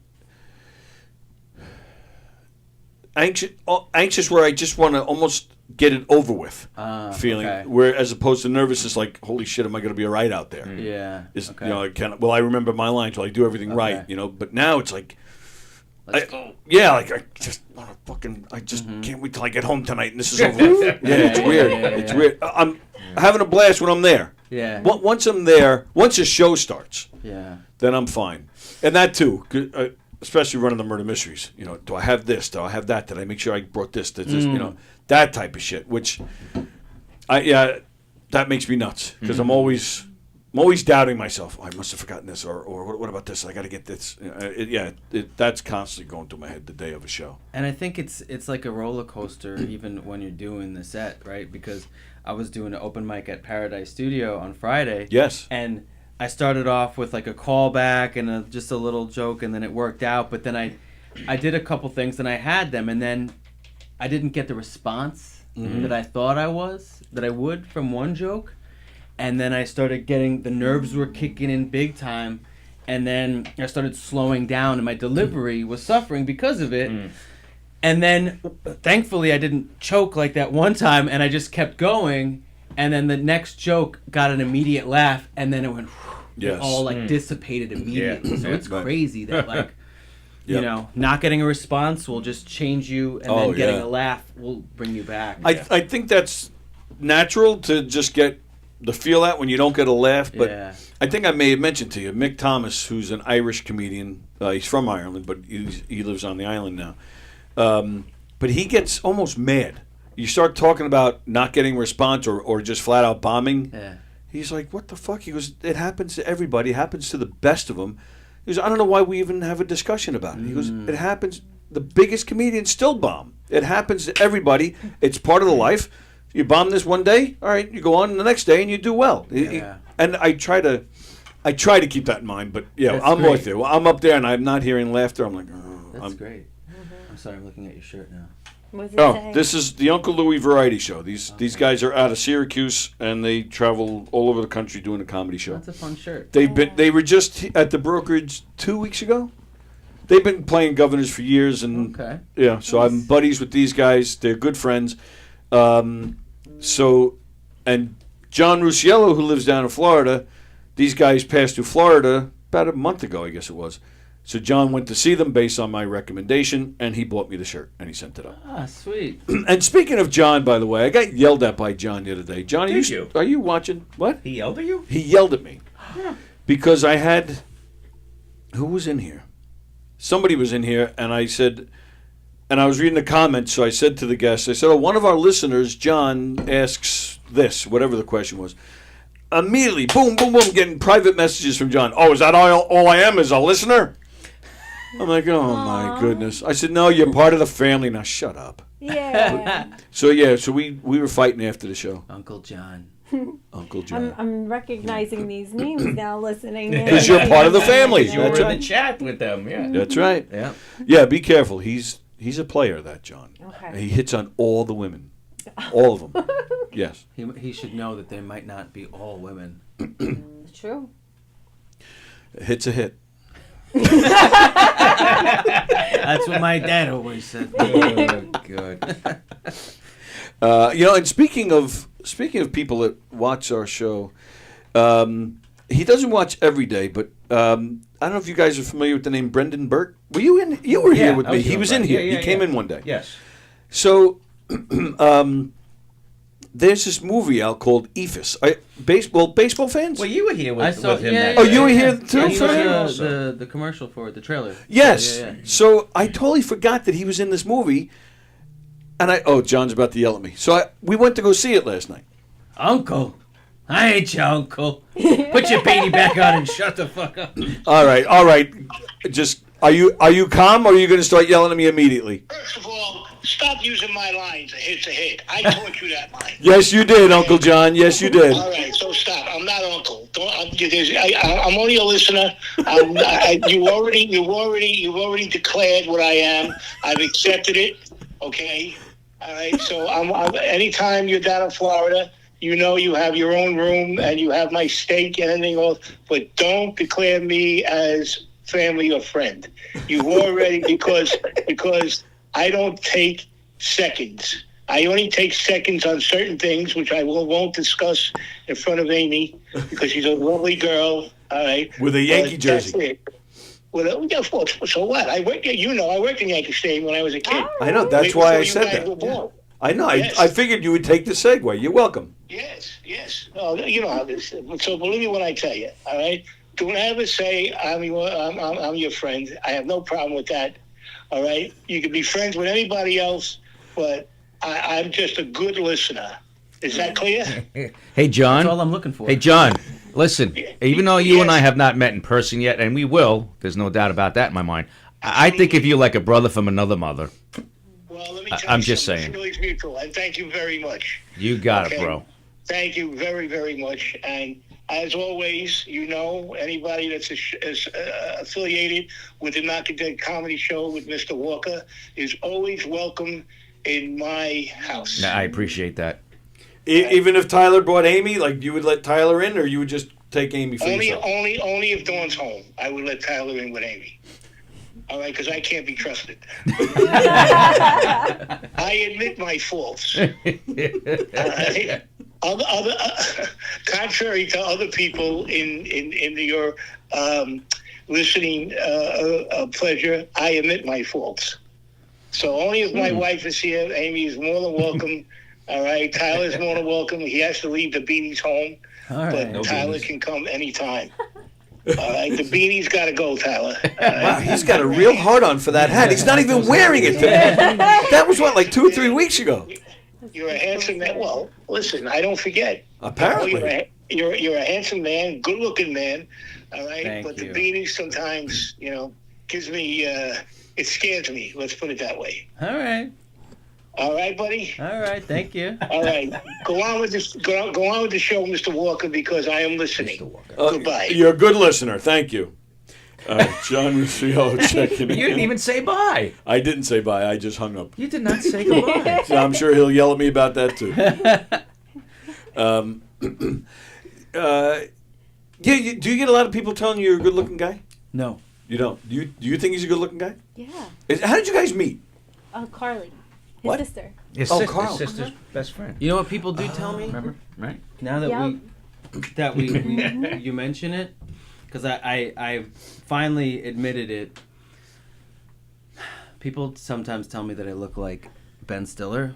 Anxious where I just want to almost get it over with feeling. Okay. Where as opposed to nervous is like, holy shit, am I going to be all right out there? Yeah. Okay. I remember my lines, I do everything right, but now it's like, I just want to fucking, I just can't wait till I get home tonight and this is over. It's weird. It's weird. I'm having a blast when I'm there. Yeah. Once I'm there, once the show starts, then I'm fine. And that too, especially running the murder mysteries. Do I have this? Do I have that? Did I make sure I brought this? Did this? That type of shit. Which, that makes me nuts because I'm always doubting myself. Oh, I must have forgotten this, or what about this? I got to get this. That's constantly going through my head the day of a show. And I think it's like a roller coaster even when you're doing the set, right? Because I was doing an open mic at Paradise Studio on Friday. Yes. And I started off with like a callback and just a little joke, and then it worked out. But then I did a couple things and I had them, and then I didn't get the response that I thought I would from one joke. And then I started the nerves were kicking in big time. And then I started slowing down and my delivery was suffering because of it. And then thankfully I didn't choke like that one time, and I just kept going. And then the next joke got an immediate laugh, and then it went, it all like dissipated immediately. Yeah. So it's crazy that like, not getting a response will just change you, and then getting a laugh will bring you back. I think that's natural to just get the feel out when you don't get a laugh. But I think I may have mentioned to you, Mick Thomas, who's an Irish comedian. He's from Ireland, but he lives on the island now. But he gets almost mad. You start talking about not getting a response or just flat out bombing. Yeah. He's like, what the fuck? He goes, it happens to everybody. It happens to the best of them. He goes, I don't know why we even have a discussion about it. He goes, it happens. The biggest comedians still bomb. It happens to everybody. It's part of the life. You bomb this one day, all right, you go on the next day and you do well. Yeah. And I try to keep that in mind, but That's I'm great. with you. I'm up there and I'm not hearing laughter. I'm like, That's great. I'm sorry, I'm looking at your shirt now. This is the Uncle Louie Variety Show. These guys are out of Syracuse and they travel all over the country doing a comedy show. That's a fun shirt. They were just at the brokerage 2 weeks ago. They've been playing Governors for years, and so I'm buddies with these guys. They're good friends. And John Rusciello, who lives down in Florida, these guys passed through Florida about a month ago, I guess it was. So John went to see them based on my recommendation, and he bought me the shirt, and he sent it up. Ah, sweet. And speaking of John, by the way, I got yelled at by John the other day. John, are you watching? What? He yelled at you? He yelled at me. Because I had... Who was in here? Somebody was in here, and I said... And I was reading the comments, so I said to the guest, I said, one of our listeners, John, asks this, whatever the question was. Immediately, boom, boom, boom, getting private messages from John. Oh, is that all I am, is a listener? I'm like, oh, my goodness. I said, no, you're part of the family. Now, shut up. Yeah. So we were fighting after the show. Uncle John. Uncle John. I'm recognizing these names now listening. Because you're part of the family. You were in the chat with them, yeah. That's right. Yeah. Yeah, be careful. He's a player, that John. Okay. He hits on all the women. All of them. Yes. He should know that they might not be all women. True. A hit's a hit. That's what my dad always said. Oh, good. And speaking of people that watch our show, he doesn't watch every day, but I don't know if you guys are familiar with the name Brendan Burt. Were you in? You were here with me. He was in here. He came in one day. Yes. So, there's this movie out called EFIS. Baseball fans? Well, you were here with him. Oh, you were here too? Yeah, he was the commercial for it, the trailer. Yes. Yeah. So I totally forgot that he was in this movie. And John's about to yell at me. So we went to go see it last night. Uncle. I ain't your uncle. Put your beanie back on and shut the fuck up. All right. Just, are you calm or are you going to start yelling at me immediately? First of all, Stop using my lines. It's a hit. I taught you that line. Yes, you did, Uncle John. Yes, you did. All right, so stop. I'm not uncle. I'm only a listener. You've already declared what I am. I've accepted it. Okay. All right. So anytime you're down in Florida, you know you have your own room and you have my steak and anything else. But don't declare me as family or friend. You've already because I don't take seconds. I only take seconds on certain things, which I won't discuss in front of Amy because she's a lovely girl. All right, with a Yankee jersey. So what? I worked in Yankee Stadium when I was a kid. I know. That's why I said that. I know. Yes. I figured you would take the segue. You're welcome. Yes. Oh, you know how this is. So believe me when I tell you. All right. Don't ever say I'm your friend. I have no problem with that. All right. You can be friends with anybody else, but I'm just a good listener. Is that clear? Hey, John. That's all I'm looking for. Hey, John. Listen, even though you and I have not met in person yet, and we will, there's no doubt about that in my mind. I think of you like a brother from another mother. Well, let me tell I'm you just something. saying. Feelings mutual, and thank you very much. You got Okay? it, bro. Thank you very, very much. And as always, you know, anybody that's affiliated with the Knockem Dead Comedy Show with Mr. Walker is always welcome in my house. I appreciate that. Even if Tyler brought Amy, like you would let Tyler in, or you would just take Amy for yourself? Only if Dawn's home. I would let Tyler in with Amy. All right, because I can't be trusted. I admit my faults. All right? Contrary to other people in your listening pleasure, I admit my faults. So only if my wife is here, Amy is more than welcome. All right, Tyler's more than welcome. He has to leave the beanies home, but no Tyler beanies. can come anytime. All right, the beanie's got to go, Tyler. Wow, he's got a real hard-on for that hat. He's not even wearing it today. That was what, like 2 or 3 weeks ago. You're a handsome man. Well, listen, I don't forget. Apparently. You're a handsome man, good-looking man. All right, Thank but you. the beanie sometimes, gives me. It scares me. Let's put it that way. All right. All right, buddy. All right. Thank you. All right, go on with this. Go on with the show, Mr. Walker, because I am listening. Goodbye. You're a good listener. Thank you. John Rusciolo checking in. You didn't even say bye. I didn't say bye. I just hung up. You did not say goodbye. So I'm sure he'll yell at me about that too. Do you get a lot of people telling you you're a good-looking guy? No. You don't. Do you think he's a good-looking guy? Yeah. How did you guys meet? Carly, his What? sister. His Oh, sister, Carl. his sister's best friend. You know what people do tell me? Remember? Right? Now that Yep. we you mention it, because I finally admitted it. People sometimes tell me that I look like Ben Stiller.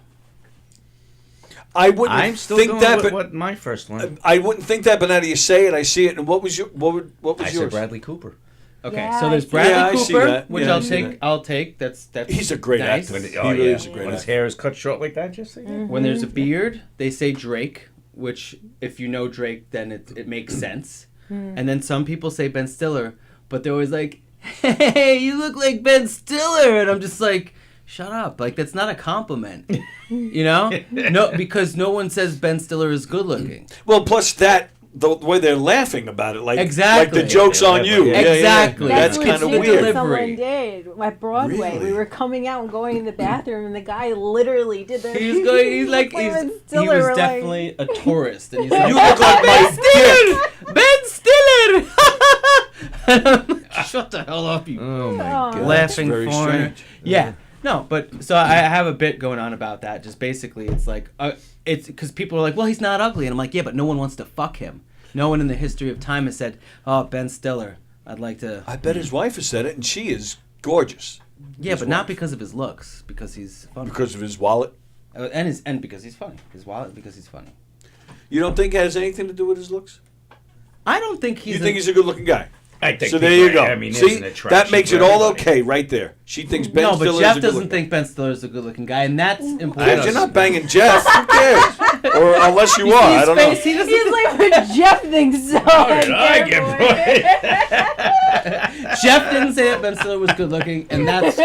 I wouldn't I'm still think going that, with but what my first one. I wouldn't think that. But now that you say it, I see it. And what was your what was I yours? said Bradley Cooper. Okay, Yeah, so there's I see Bradley that. Yeah, I see Cooper, that. which Yeah, I I'll see take. that. I'll take. That's He's a great nice. actor. He really is a great When his actor. hair is cut short like that, just say When there's a beard, they say Drake, which if you know Drake, then it makes sense. And then some people say Ben Stiller, but they're always like, "Hey, you look like Ben Stiller," and I'm just like, "Shut up!" Like that's not a compliment, you know? No, because no one says Ben Stiller is good looking. Well, plus that the way they're laughing about it, like Exactly. like the joke's on you. Yeah, Yeah, exactly. That's That's kind of legit weird. what Delivery. someone did at Broadway. Really? We were coming out and going in the bathroom, and the guy literally did that. He's going. He's like Ben he Stiller, was we're definitely a tourist, and he's like, You look like my dick. Ben Stiller. Shut the hell up, you Oh my Aw. god. laughing very foreigner. strange. Yeah. No, but so I have a bit going on about that. Just basically, it's like it's because people are like, well, he's not ugly, and I'm like, yeah, but no one wants to fuck him. No one in the history of time has said, oh, Ben Stiller, I'd like to. I bet his wife has said it, and she is gorgeous. Yeah, his but not wife. because of his looks, because he's funny. Because of his wallet. And because he's funny. His wallet because he's funny. You don't think it has anything to do with his looks? I don't think he's. You think he's a good-looking guy? I think So there you go. I mean, See, isn't it trash that makes for it all everybody? okay right there. She thinks Ben No, Stiller but Jeff is a doesn't good think Ben Stiller is a good-looking guy, and that's important. looking. You're not banging Jeff. Who cares? Or unless you are, I don't know. He's like, but Jeff thinks so. How did I get Jeff didn't say that Ben Stiller was good-looking, and that's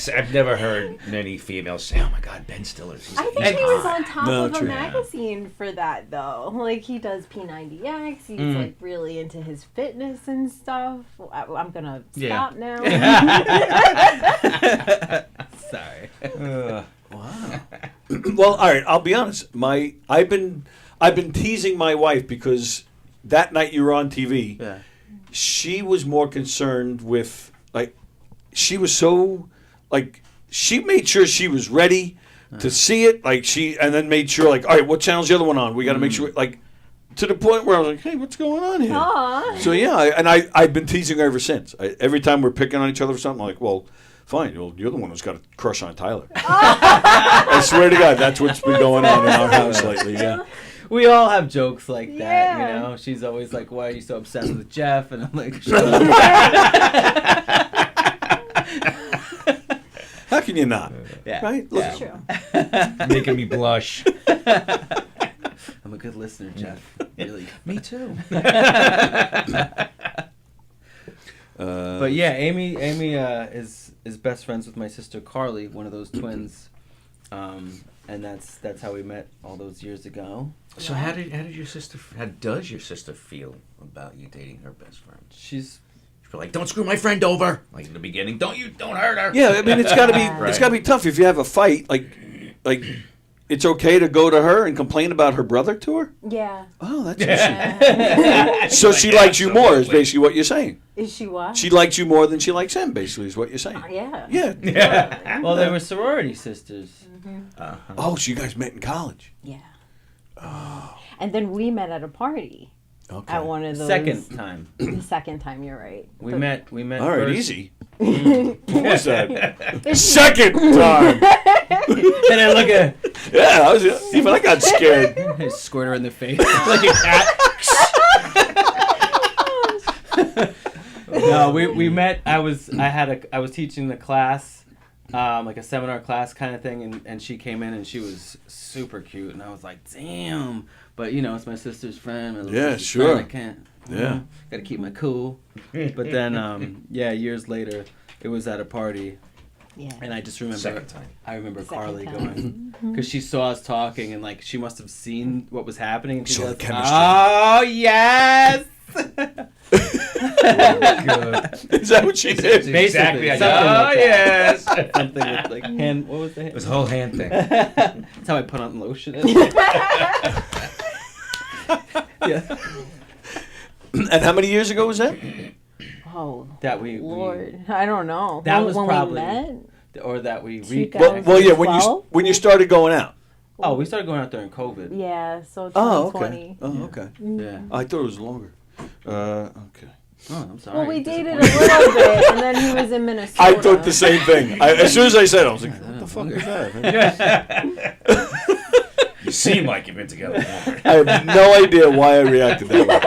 I've never heard many females say, "Oh my God, Ben Stiller." I think he was on top No, of true. a magazine for that, though. Like, he does P90X. He's, like, really into his fitness and stuff. I'm going to stop now. Sorry. Wow. Well, all right. I'll be honest. I've been teasing my wife because that night you were on TV. Yeah. She was more concerned with she was so she made sure she was ready to see it. And then made sure all right, what channel's the other one on? We got to make sure to the point where I was like, hey, what's going on here? Aww. So yeah, I've been teasing her ever since. Every time we're picking on each other for something, I'm like, well, fine, you're the one who's got a crush on Tyler. I swear to God, that's what's been going on in our house lately. Yeah. We all have jokes like that, Yeah. you know? She's always like, why are you so obsessed with Jeff? And I'm like, shut up. How can you not? Yeah. Right? Look, True. Making me blush. I'm a good listener, Jeff. Really. Me too. But yeah, Amy is best friends with my sister Carly, one of those twins, and that's how we met all those years ago. So how does your sister feel about you dating her best friend? She's like, don't screw my friend over. Like in the beginning, don't hurt her. yeah, I mean, it's got to be Right. it's got to be tough if you have a fight. Like it's okay to go to her and complain about her brother to her. Yeah. Oh, that's interesting. So she likes you more, is basically what you're saying. Is she what? She likes you more than she likes him, basically, is what you're saying. Yeah. Yeah. well, they were sorority sisters. Oh, so you guys met in college. Yeah. And then we met at a party. Okay. At one of those. Second time. The second time, you're right. We met. All right, first. easy. What was that? Second time. And I look at Yeah, even I got scared. I squirt her in the face like a cat. No, we met. I was teaching the class, like a seminar class kind of thing, and she came in and she was super cute, and I was like, damn. But it's my sister's friend. My little Yeah, sister's sure. friend. I can't. Yeah. Got to keep my cool. But then, years later, it was at a party. Yeah. And I just remember. Second time. I remember Second Carly time. going because she saw us talking and she must have seen what was happening. And she Saw the goes, chemistry. "Oh yes." Is that what she did? Exactly. Something Oh like that. yes. Something with hand. What was the hand? It was a whole hand thing. That's how I put on lotion. Yeah. And how many years ago was that? Oh, That we Lord. I don't know. That was when probably- we met? or that we Well, yeah. When 2012? you started going out. Oh, we started going out during COVID. Yeah, so Oh, 2020. okay. Oh, okay. Yeah. I thought it was longer. Okay. Oh, I'm sorry. Well, we dated a little bit, and then he was in Minnesota. I thought the same thing. As soon as I said it, I was like, what the fuck is that? You seem like you've been together longer. I have no idea why I reacted that way.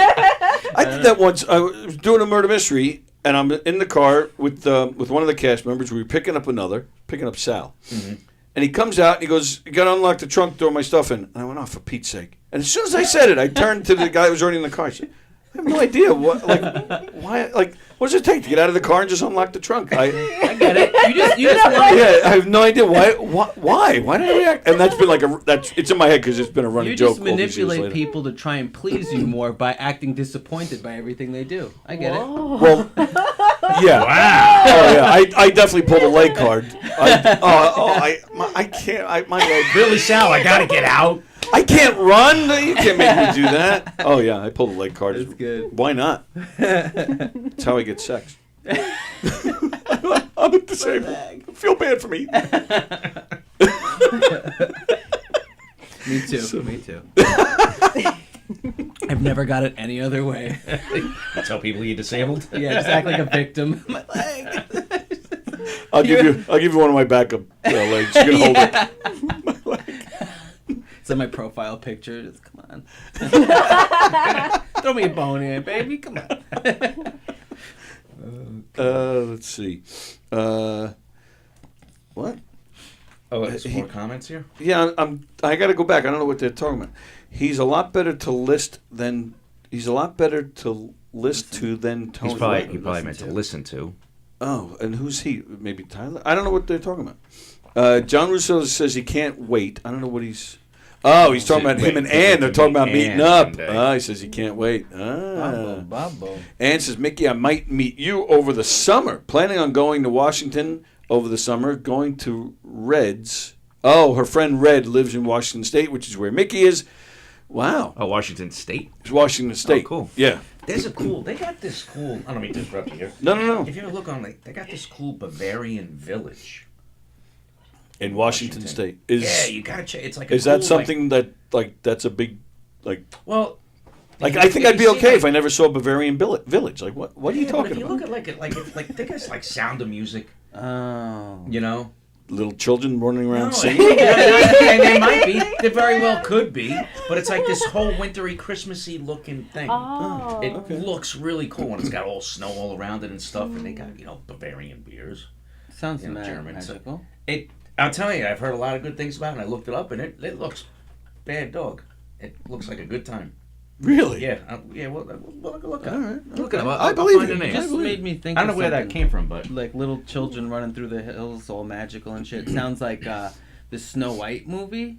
I did that once. I was doing a murder mystery, and I'm in the car with one of the cast members. We were picking up Sal. Mm-hmm. And he comes out and he goes, "You got to unlock the trunk, throw my stuff in." And I went, "Oh, for Pete's sake." And as soon as I said it, I turned to the guy who was already in the car. I said, I have no idea why. What does it take to get out of the car and just unlock the trunk? I get it. You just want yeah, I have no idea why. Why did I react? And that's been it's in my head because it's been a running You joke. just all these years manipulate later. people to try and please you more by acting disappointed by everything they do. I get it. Well, yeah. Wow. Oh yeah, I definitely pulled a leg card. I can't. My leg. Really, Sal? I gotta get out. I can't run. You can't make me do that. Oh yeah, I pulled a leg card. That's good. Why not? That's how I get sex. I'm disabled. Feel bad for me. Me too. Me too. I've never got it any other way. I tell people you're disabled. Yeah, just act like a victim. My leg. I'll give you one of my backup legs. You can hold it. It's in my profile picture. Just come on. Throw me a bone here, baby. Come on. Let's see. What? Oh, there's more comments here? Yeah, I got to go back. I don't know what they're talking about. He's a lot better to list than Tony. He probably meant to listen to. Oh, and who's he? Maybe Tyler? I don't know what they're talking about. John Russo says he can't wait. I don't know what he's... Oh, he's talking about him and Ann. They're talking about meeting up. He says he can't wait. Babbo. Ann says, Mickey, I might meet you over the summer. Planning on going to Washington over the summer, going to Red's. Oh, her friend Red lives in Washington State, which is where Mickey is. Wow. Oh, Washington State? It's Washington State. Oh, cool. Yeah. They got this cool, I don't mean to interrupt you here. No. If you ever look on, they got this cool Bavarian village. In Washington State. Yeah, you gotta check. It's like is that something that's a big, well, I think I'd be okay if I never saw Bavarian village. Like, what are you talking if you about? look at like think it's like Sound of Music. Oh. You know? Little children running around singing? They might be. They very well could be. But it's like this whole wintry, Christmassy looking thing. Oh. It looks really cool, and it's got all snow all around it and stuff, and they got, Bavarian beers. Sounds German. magical. So I'll tell you, I've heard a lot of good things about it, and I looked it up, and it looks bad dog. It looks like a good time. Really? Yeah. Well, look at it. All right. Look at it. I believe it. It just made me think. I don't know of where that something, came from, but like little children running through the hills, all magical and shit. Sounds like the Snow White movie.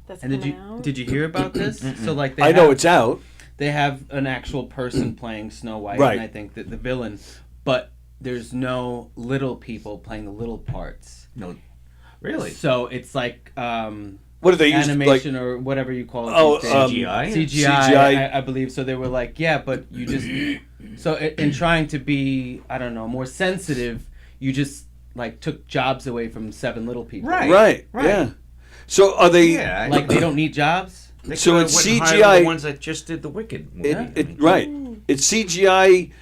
That's and did you hear about this? So like I know it's out. They have an actual person playing Snow White, Right. and I think that the villain, but there's no little people playing the little parts. No, really. So it's like what do they use? Animation or whatever you call it. Oh, CGI. CGI. I believe so. They were like, yeah, but you just so in trying to be, I don't know, more sensitive, you just like took jobs away from 7 little people. Right. Yeah. So are they like they don't need jobs? So it's CGI. CGI. The ones that just did the Wicked movie. Right. It's CGI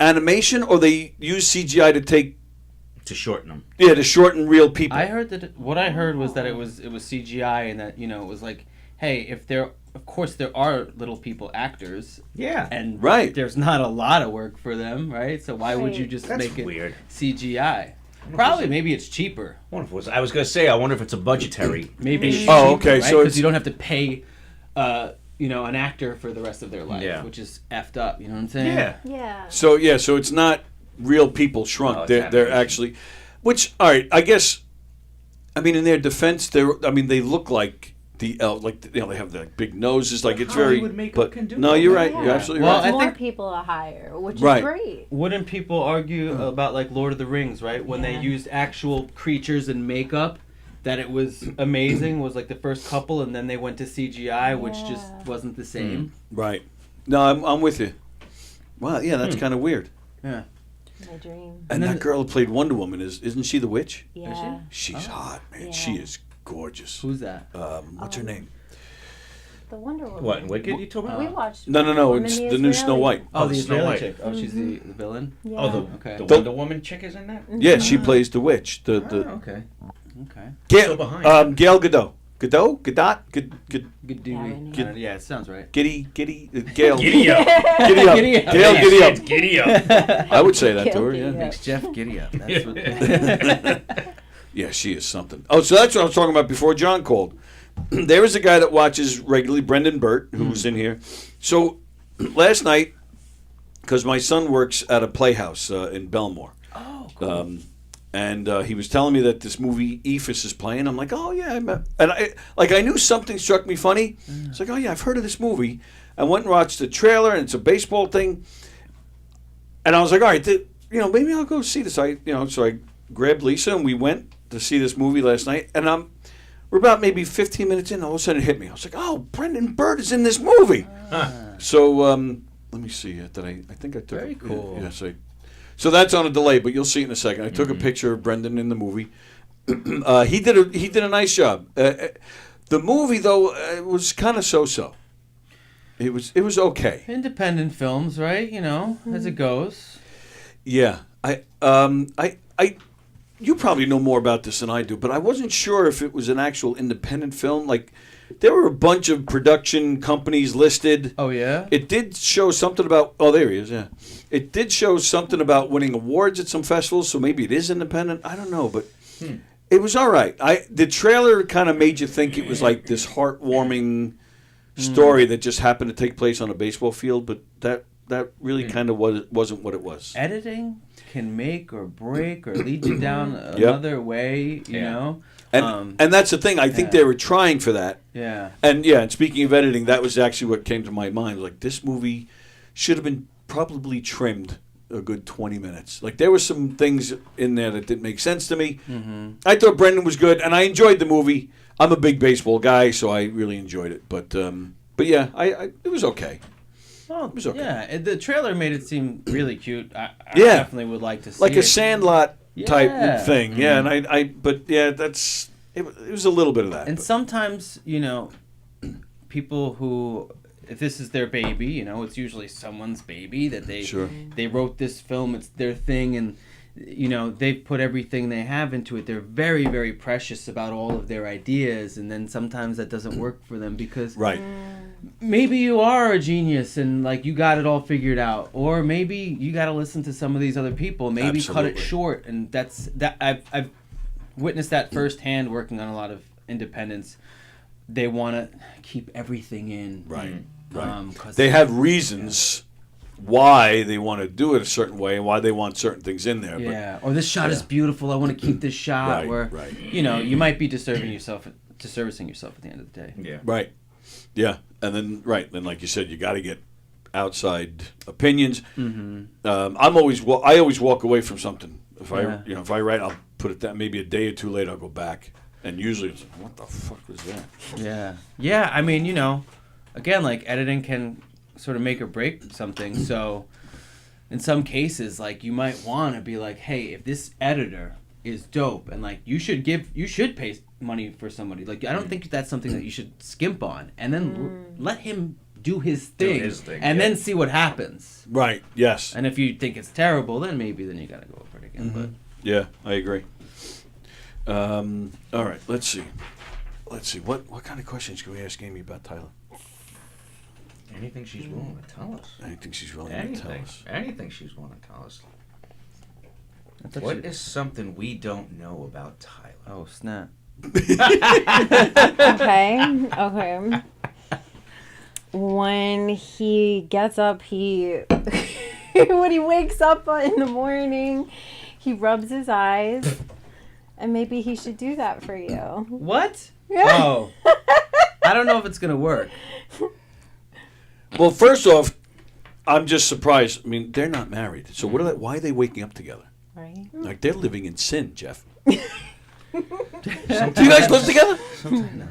animation, or they use CGI to shorten them. Yeah, to shorten real people. I heard that. What I heard was that it was CGI, and that it was like, hey, of course there are little people actors. Yeah. And right. There's not a lot of work for them, right? So why would you just make it weird. CGI? Probably, maybe it's cheaper. I was going to say, I wonder if it's a budgetary. Maybe it's issue. cheaper, okay, right? so because you don't have to pay, an actor for the rest of their life, which is effed up. You know what I'm saying? Yeah. So it's not real people shrunk. Oh, they're actually, which all right. I guess, in their defense, they look like the elf. Like they have the big noses. Like it's very. But no, you're right. Yeah. You're absolutely Well, right. I think more people to hire, which Right. is great. Wouldn't people argue about like Lord of the Rings, right? When they used actual creatures and makeup, that it was amazing, was like the first couple, and then they went to CGI, which just wasn't the same. Right. No, I'm with you. Wow. Yeah, that's kind of weird. Yeah. My dream. And that girl who played Wonder Woman isn't she the witch? Yeah. She's hot, man. Yeah. She is gorgeous. Who's that? What's her name? The Wonder Woman. What, Wicked you talking about? We watched. No. Wonder Woman, It's the the new Israeli. Snow White. Oh, the Snow Israeli White. chick. Oh, she's the villain? Yeah. Oh, Okay. the Wonder Woman chick is in that? Yeah, she plays the witch. The Okay. Okay. Gail, So behind. Gail Gadot. Gadot? Yeah, it sounds right. Gail. Giddy up. Giddy up. Gail, giddy up. Giddy up. I would say that to her, Gail, yeah. giddy up. Makes Jeff giddy up. That's what. Yeah, she is something. Oh, so that's what I was talking about before John called. There is a guy that watches regularly, Brendan Burt, who was in here. So last night, because my son works at a playhouse in Belmore. Oh, cool. And he was telling me that this movie Ephus is playing. I'm like, oh yeah, and I knew something struck me funny. It's like, oh yeah, I've heard of this movie. I went and watched the trailer, and it's a baseball thing. And I was like, all right, maybe I'll go see this. So I grabbed Lisa and we went to see this movie last night. And we're about maybe 15 minutes in. All of a sudden, it hit me. I was like, oh, Brendan Burt is in this movie. So let me see. I think I took. Very cool. Yes, So that's on a delay, but you'll see it in a second. I took a picture of Brendan in the movie. He did a nice job. The movie though was kind of so-so. It was okay. Independent films, right? As it goes. Yeah, you probably know more about this than I do, but I wasn't sure if it was an actual independent film. Like, there were a bunch of production companies listed. Oh yeah. It did show something about. Oh, there he is. Yeah, it did show something about winning awards at some festivals. So maybe it is independent. I don't know, but it was all right. The trailer kind of made you think it was like this heartwarming story that just happened to take place on a baseball field, but that really kind of wasn't what it was. Editing can make or break or lead you down another way. You know. And that's the thing. I think they were trying for that. Yeah. And speaking of editing, that was actually what came to my mind. Like, this movie should have been probably trimmed a good 20 minutes. Like, there were some things in there that didn't make sense to me. Mm-hmm. I thought Brendan was good, and I enjoyed the movie. I'm a big baseball guy, so I really enjoyed it. But yeah, it was okay. Well, it was okay. Yeah, the trailer made it seem really cute. I definitely would like to see like it. a Sandlot type thing. Mm-hmm. Yeah, and but that's it was a little bit of that. And sometimes, people who, if this is their baby, it's usually someone's baby that they wrote this film, it's their thing, and they've put everything they have into it. They're very, very precious about all of their ideas, and then sometimes that doesn't work for them because maybe you are a genius and like you got it all figured out, or maybe you got to listen to some of these other people. Maybe cut it short, and I've witnessed that firsthand working on a lot of independents. They want to keep everything in, right? They have reasons why they want to do it a certain way and why they want certain things in there. Yeah, or this shot is beautiful. I want to keep this shot. You might be disservicing yourself at the end of the day. Yeah. Right. Yeah, and then like you said, you got to get outside opinions. Mm-hmm. I always walk away from something. If I write, I'll put it down. Maybe a day or two later, I'll go back, and usually it's like, what the fuck was that? Yeah. Yeah. I mean, again, like editing can sort of make or break something. So in some cases, like you might want to be like, hey, if this editor is dope and like you should pay money for somebody. Like I don't think that's something that you should skimp on, and then let him do his thing, and then see what happens. Right. Yes. And if you think it's terrible, then you gotta go over it again. Mm-hmm. But yeah, I agree. All right. Let's see. What kind of questions can we ask Amy about Tyler? Anything she's willing to tell us. Anything she's willing to tell us. Anything she's willing to tell us. What is something we don't know about Tyler? Oh, snap. Okay. When he gets up, when he wakes up in the morning, he rubs his eyes, and maybe he should do that for you. What? Yeah. Oh. I don't know if it's gonna work. Well, first off, I'm just surprised. I mean, they're not married, so why are they waking up together? Right. Like they're living in sin, Jeff. Do you guys live together?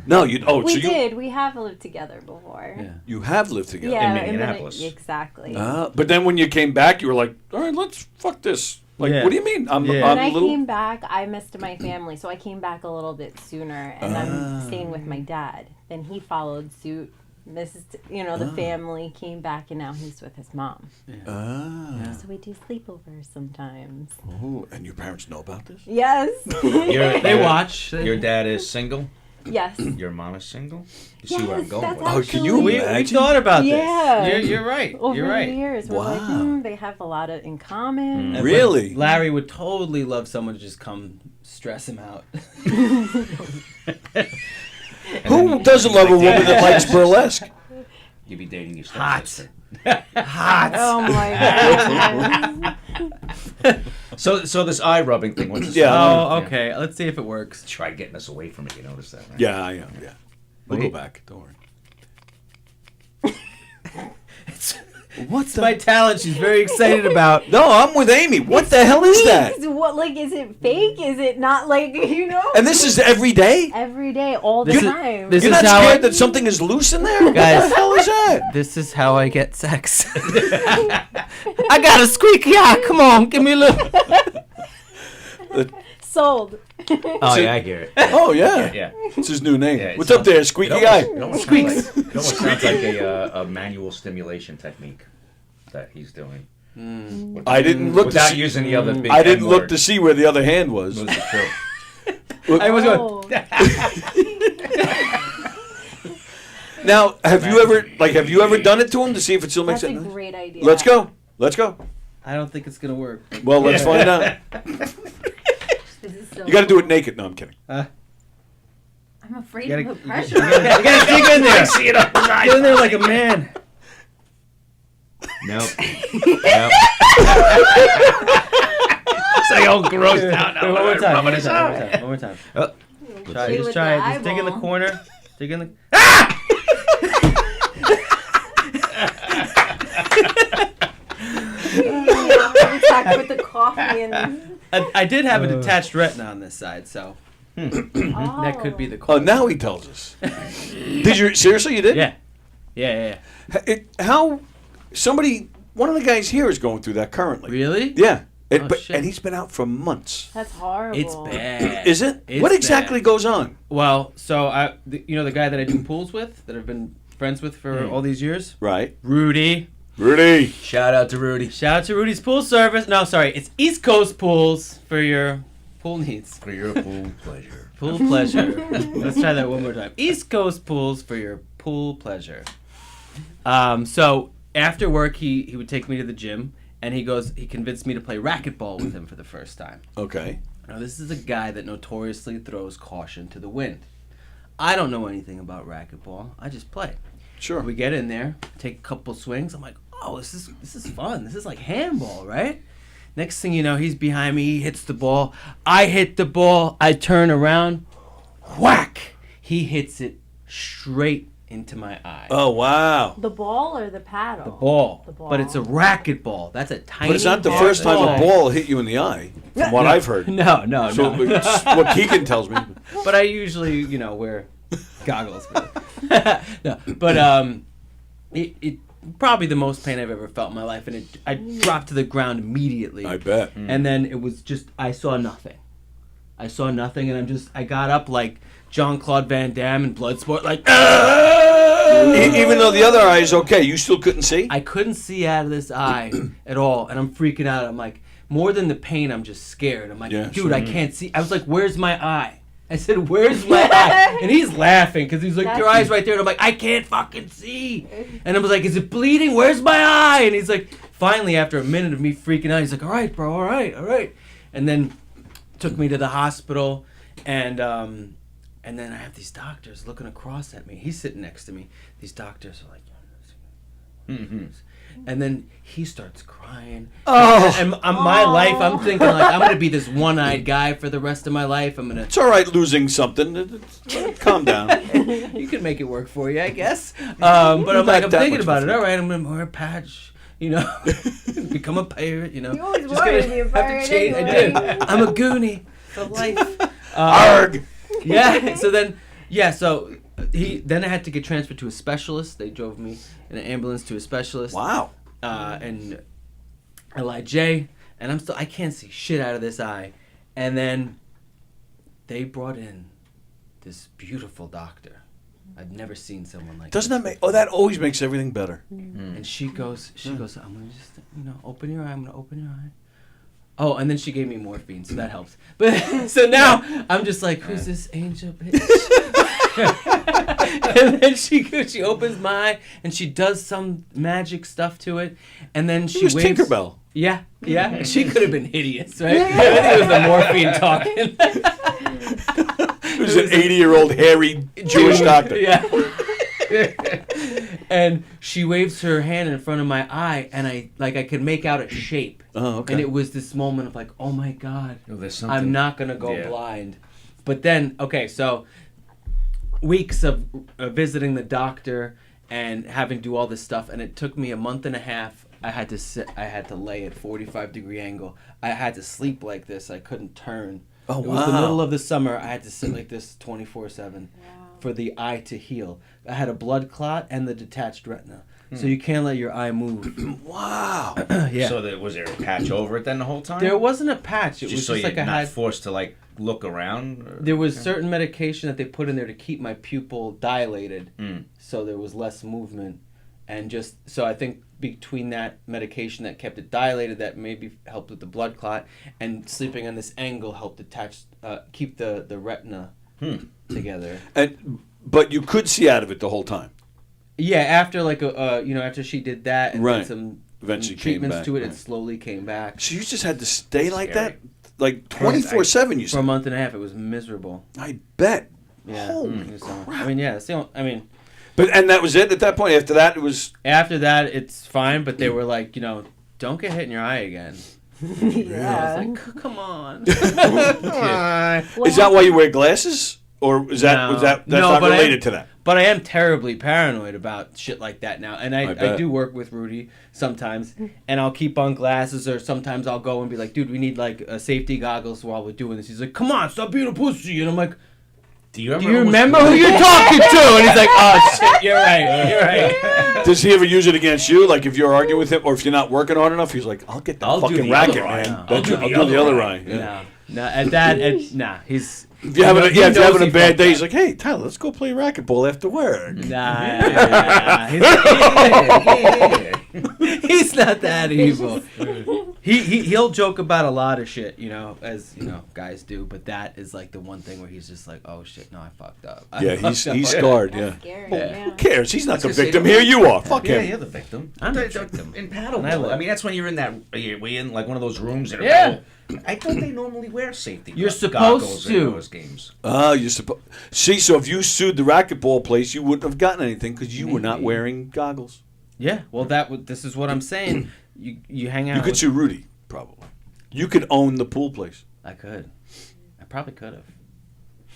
No, you. Oh, we so did. We have lived together before. Yeah. You have lived together Yeah, in Minneapolis. Exactly. But then when you came back, you were like, "All right, let's fuck this." Like, what do you mean? When I came back, I missed my family, so I came back a little bit sooner, and I'm staying with my dad. Then he followed suit. This is, the family came back, and now he's with his mom. Yeah. So we do sleepovers sometimes. Oh, and your parents know about this? Yes. They watch. Your dad is single? Yes. Your mom is single? You see where I'm going with Oh, can you imagine? We thought about Yeah. this. You're right. Over You're right. the years, we're like, they have a lot in common. Really? Larry would totally love someone to just come stress him out. Who doesn't love a woman that likes burlesque? You'd be dating your Hot. Hot. Oh my God. So this eye rubbing thing. What's this? Yeah. Oh, okay. Yeah. Let's see if it works. Try getting us away from it. You notice that, right? Yeah, I know. Yeah. We'll go back. Don't worry. What's my talent she's very excited about? No, I'm with Amy. What the hell is that? What, like, is it fake? Is it not, like, And this is every day? Every day, all the time. You're not scared that something is loose in there? Guys, what the hell is that? This is how I get sex. I got a squeaky eye. Come on, give me a little. Sold. Oh, yeah, I hear it. Oh, yeah. Yeah. It's his new name. Yeah, What's up there, Squeaky Eye? It almost sounds like a manual stimulation technique that he's doing. I didn't look without to see, using the other big I didn't look word. to see where the other hand was. This is true. I was going. Now, have you ever done it to him to see if it still makes That's a sense? great idea. Let's go. Let's go. I don't think it's gonna work. Well, let's find out. This is so You got to do it cool. naked. No, I'm kidding. I'm afraid You of gotta, the you pressure. gotta dig in there. See it up his eyes. Get in there like a man. Nope. Nope. Say, oh, gross. Now, Wait, one more time. rubbing One more his time. eye. One more time. Oh. Try see. it. Just With try the it. Just dig in the eyeball. corner. Dig in the. Contact with the coffee and. I did have a detached retina on this side, so that could be the. Oh, now he tells us. Did you seriously? You did? Yeah. Yeah. How? One of the guys here is going through that currently. Really? Yeah. Oh, shit. And he's been out for months. That's horrible. It's bad. Is it? It's What exactly bad. goes on? Well, so the guy that I do pools with, that I've been friends with for all these years, Right. Rudy. Shout out to Rudy. Shout out to Rudy's Pool Service. No, sorry, it's East Coast Pools for your pool needs. For your pool pleasure. Pool pleasure. Let's try that one more time. East Coast Pools for your pool pleasure. So after work, he would take me to the gym, and he convinced me to play racquetball with him for the first time. Okay. Now, this is a guy that notoriously throws caution to the wind. I don't know anything about racquetball. I just play. Sure. We get in there, take a couple swings. I'm like, oh, this is fun. This is like handball, right? Next thing you know, he's behind me. He hits the ball. I hit the ball. I turn around. Whack! He hits it straight into my eye. Oh, wow. The ball or the paddle? The ball. The ball. But it's a racquetball. That's a tiny. But it's not the ball. first time a ball hit you in the eye, from what I've heard. No. So it's what Keegan tells me. But I usually, wear goggles. No, but it probably the most pain I've ever felt in my life, and I dropped to the ground immediately. I bet. And then it was just I saw nothing, and I got up like Jean-Claude Van Damme in Bloodsport, like. Even though the other eye is okay, you still couldn't see? I couldn't see out of this eye at all, and I'm freaking out. I'm like, more than the pain, I'm just scared. I'm like, Yeah, dude, sure. I can't see. I was like, where's my eye? I said, where's my eye? And he's laughing because he's like, your eye's right there. And I'm like, I can't fucking see. And I was like, is it bleeding? Where's my eye? And he's like, finally, after a minute of me freaking out, he's like, all right, bro, all right. And then took me to the hospital, and then I have these doctors looking across at me. He's sitting next to me. These doctors are like, and then he starts crying. Oh. And my life, I'm thinking like I'm gonna be this one-eyed guy for the rest of my life. It's all right losing something. Calm down. You can make it work for you, I guess. But I'm like, I'm thinking about it. All right, I'm gonna wear a patch. Become a pirate. You always just wanted gonna to be a have pirate to change. anyway. I did. I'm a goonie for life. Arg. Yeah. So then I had to get transferred to a specialist. They drove me in an ambulance to a specialist. Wow. And LIJ, and I can't see shit out of this eye. And then they brought in this beautiful doctor. I've never seen someone like Doesn't this that make? before. Oh, that always makes everything better. And she goes, I'm gonna just, open your eye. I'm gonna open your eye. Oh, and then she gave me morphine, so that helps. But so now I'm just like, who's this angel bitch? And then she opens my eye and she does some magic stuff to it, and then she was waves. Tinkerbell. Yeah. She could have been hideous, right? I think it was the morphine talking. It was an 80-year-old hairy Jewish doctor. Yeah. And she waves her hand in front of my eye, and I could make out a shape. Oh, okay. And it was this moment of like, oh my God, there's something. I'm not gonna go blind. But then, okay, so weeks of visiting the doctor and having to do all this stuff, and it took me a month and a half. I had to lay at 45-degree angle. I had to sleep like this. I couldn't turn. Oh, It was the wow. middle of the summer. I had to sit like this 24/7 for the eye to heal. I had a blood clot and the detached retina. So you can't let your eye move. Wow. Yeah. So was there a patch over it then the whole time? There wasn't a patch. It was so just you're like I not had. forced to like look around. There was certain medication that they put in there to keep my pupil dilated, so there was less movement, and just so I think between that medication that kept it dilated, that maybe helped with the blood clot, and sleeping on this angle helped keep the retina together. But you could see out of it the whole time. Yeah, after like after she did that and Right. then some Eventually came treatments back, to it, right. it slowly came back. So you just had to stay like Scary. that, like 24/7. You For said. a month and a half, it was miserable. I bet. Yeah. Holy So, crap. I mean, yeah. It's the only, I mean, And that was it at that point. After that, it was. after that, it's fine. But they were like, don't get hit in your eye again. Yeah. I was like, come on. Come on. Is that why you wear glasses, or is that No. that's No, not but related to that? But I am terribly paranoid about shit like that now. And I bet. do work with Rudy sometimes. And I'll keep on glasses, or sometimes I'll go and be like, dude, we need like safety goggles while we're doing this. He's like, come on, stop being a pussy. And I'm like, Do you remember who you're talking to? And he's like, oh, shit, you're right. You're right. Does he ever use it against you? Like if you're arguing with him, or if you're not working hard enough, he's like, "I'll get that I'll do fucking the racket, other eye. man. I'll do I'll do the other eye." Yeah. No, at that, nah, he's... If you're having, he if you're knows having he a bad fucked day, up. he's like, "Hey, Tyler, let's go play racquetball after work." Nah, he's not that evil. He'll joke about a lot of shit, as guys do. But that is like the one thing where he's just like, "Oh shit, no, I fucked up." Yeah, he's scarred. Yeah. Scary, Who cares? He's not the That's the victim. same- Here you are. Fuck Yeah, him. you're the victim. I'm the victim. In paddle. And I live. I mean, that's when you're in that. We in like one of those rooms. And Yeah. I thought they normally wear safety. You're goggles supposed in to. those games. You're supposed. See, so if you sued the racquetball place, you wouldn't have gotten anything because you were not wearing goggles. Yeah, well, this is what I'm saying. You hang out. You could with- sue Rudy, probably. You could own the pool place. I could. I probably could have.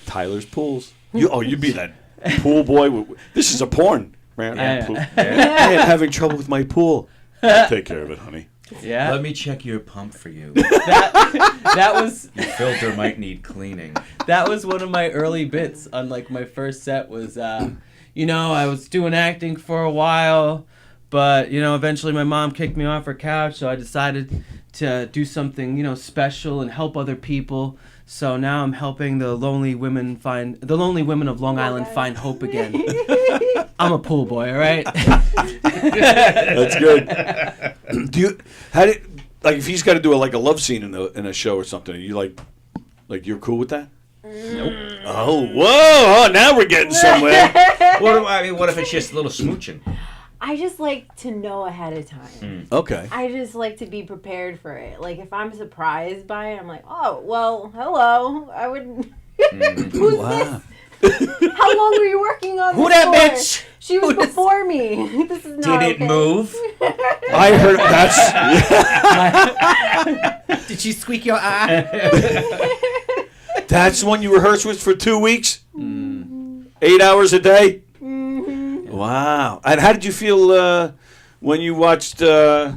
Tyler's Pools. You'd be that pool boy. This is a porn, man. Yeah. Pool. I am having trouble with my pool. I'll take care of it, honey. Yeah. Let me check your pump for you. That was Your filter might need cleaning. that was one of my early bits on like my first set was I was doing acting for a while, but eventually my mom kicked me off her couch, so I decided to do something special and help other people. So now I'm helping the lonely women of Long Island find hope again. I'm a pool boy, all right? That's good. If he's got to do a love scene in a show or something, are you like you're cool with that? Nope. Oh, whoa! Now we're getting somewhere. What if it's just a little smooching? I just like to know ahead of time. Okay. I just like to be prepared for it. Like if I'm surprised by it, I'm like, oh well, hello. I wouldn't. Who's Wow. this? How long were you working on this? Who that for? bitch? She was before me. This is not. Did it okay. move? I heard that's Did she squeak your eye? that's when you rehearsed with for 2 weeks, 8 hours a day. Wow. And how did you feel when you watched? I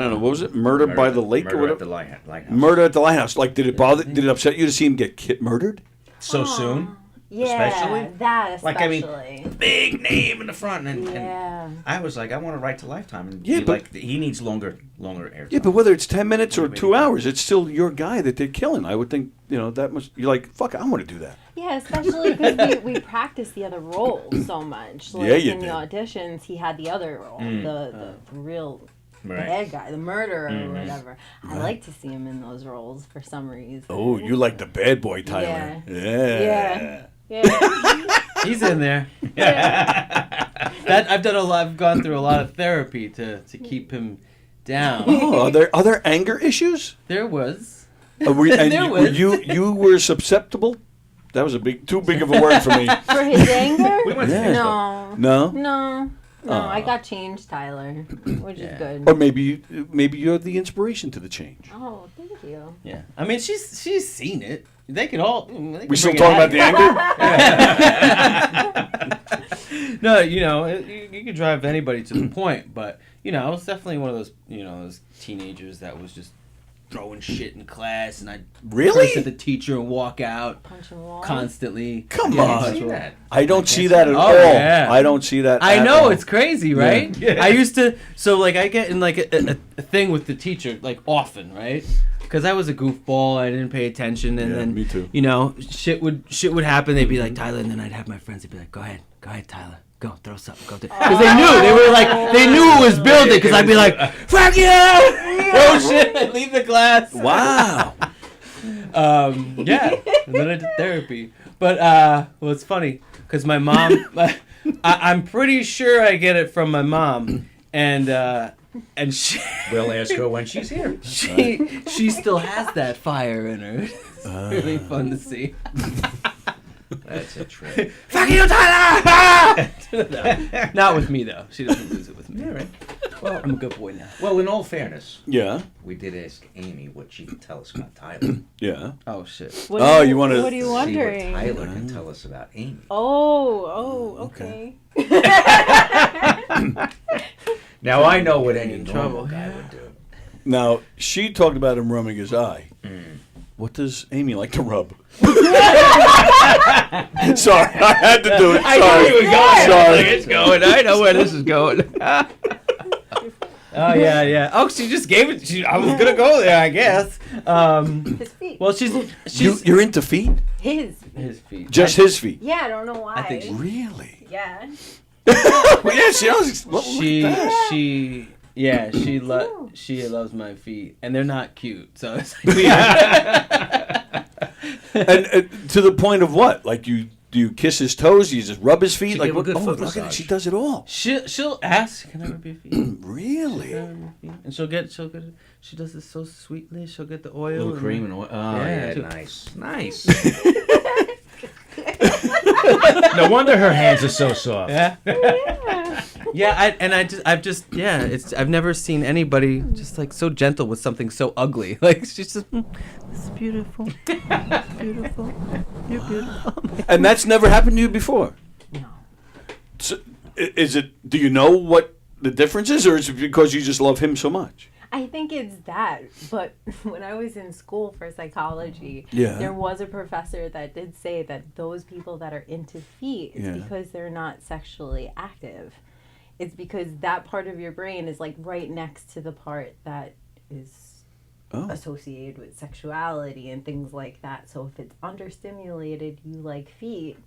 don't know. What was it? Murder by the Lake or Murder at whatever. the Lighthouse. Murder at the Lighthouse. Like, did it bother? Did it upset you to see him get murdered? So soon? Yeah, Especially? that Like, especially. Big name in the front. And Yeah. I was like, I want to write to Lifetime. And Yeah, be but- like, he needs longer airtime. Yeah, but whether it's 10 minutes or 2 hours, it's still your guy that they're killing. I would think that must. You're like, fuck, I want to do that. Yeah, especially because we practiced the other roles so much. Like Yeah, you in did. the auditions, he had the other role, the real Right. bad guy, the murderer or whatever. I like to see him in those roles for some reason. Oh, you like the bad boy, Tyler? Yeah. Yeah. He's in there. I've gone through a lot of therapy to keep him down. Oh, are there anger issues? There was. You were susceptible. That was too big of a word for me. For his anger? We went to Yeah. No. No? No, I got changed, Tyler, which is good. Or maybe you're the inspiration to the change. Oh, thank you. Yeah. I mean, she's seen it. They could all. We still talking about the anger? No, you could drive anybody to the point, but I was definitely one of those, those teenagers that was just throwing shit in class, and I'd Really? curse at the teacher and walk out Punching walls. constantly. Come Yeah, on. that's what- I don't see that at Oh, all. yeah. I don't see that. I at know, all. it's crazy, right? Yeah. I used to, so like I get in like a thing with the teacher like often, right? Because I was a goofball, I didn't pay attention, and Yeah, then me too. shit would happen. They'd be like, Tyler, and then I'd have my friends. They'd be like, go ahead, Tyler, go throw something, go. Because they knew it was building. Because I'd be like, fuck you, throw shit, and leave the class. Wow. Yeah, and then I did therapy. But well, it's funny because my mom I'm pretty sure I get it from my mom, and she. We'll ask her when she's here. She still has that fire in her. It's really fun to see. That's a trip. Fuck you, Tyler! No, not with me though. She doesn't lose it with me. Yeah, right. Well, I'm a good boy now. Well, in all fairness, Yeah. we did ask Amy what she could tell us about Tyler. Yeah. Oh shit. What Oh, are you wanna- What are you See what wondering? Tyler can tell us about Amy. Okay. Now I know what any trouble, normal guy would do. Now, she talked about him rubbing his eye. What does Amy like to rub? Sorry, I had to do it. Sorry. I know you were going. Sorry. It's going. I know where this is going. Oh yeah. Oh, she just gave it. I was gonna go there, I guess. His feet. Well, she's You're into feet? His. his feet. Just his feet? Yeah, I don't know why. I think Really? Yeah. Well, yeah, she always. Look at that. She loves my feet, and they're not cute. So it's like weird. And to the point of what? Like, do you kiss his toes? Do you just rub his feet? She Like, gave a what? good Oh, foot look at it. massage. She does it all. She'll ask, "Can I rub your feet?" Really? And she'll get. She does this so sweetly. She'll get the oil, Little cream and oil. Oh, yeah, she'll- nice. No wonder her hands are so soft. Yeah. I've never seen anybody just like so gentle with something so ugly. Like she's just, this is beautiful. It's beautiful. You're beautiful. And that's never happened to you before? No. So, is it? Do you know what the difference is, or is it because you just love him so much? I think it's that, but when I was in school for psychology, Yeah. there was a professor that did say that those people that are into feet, it's Yeah. because they're not sexually active. It's because that part of your brain is like right next to the part that is associated with sexuality and things like that. So if it's understimulated, you like feet.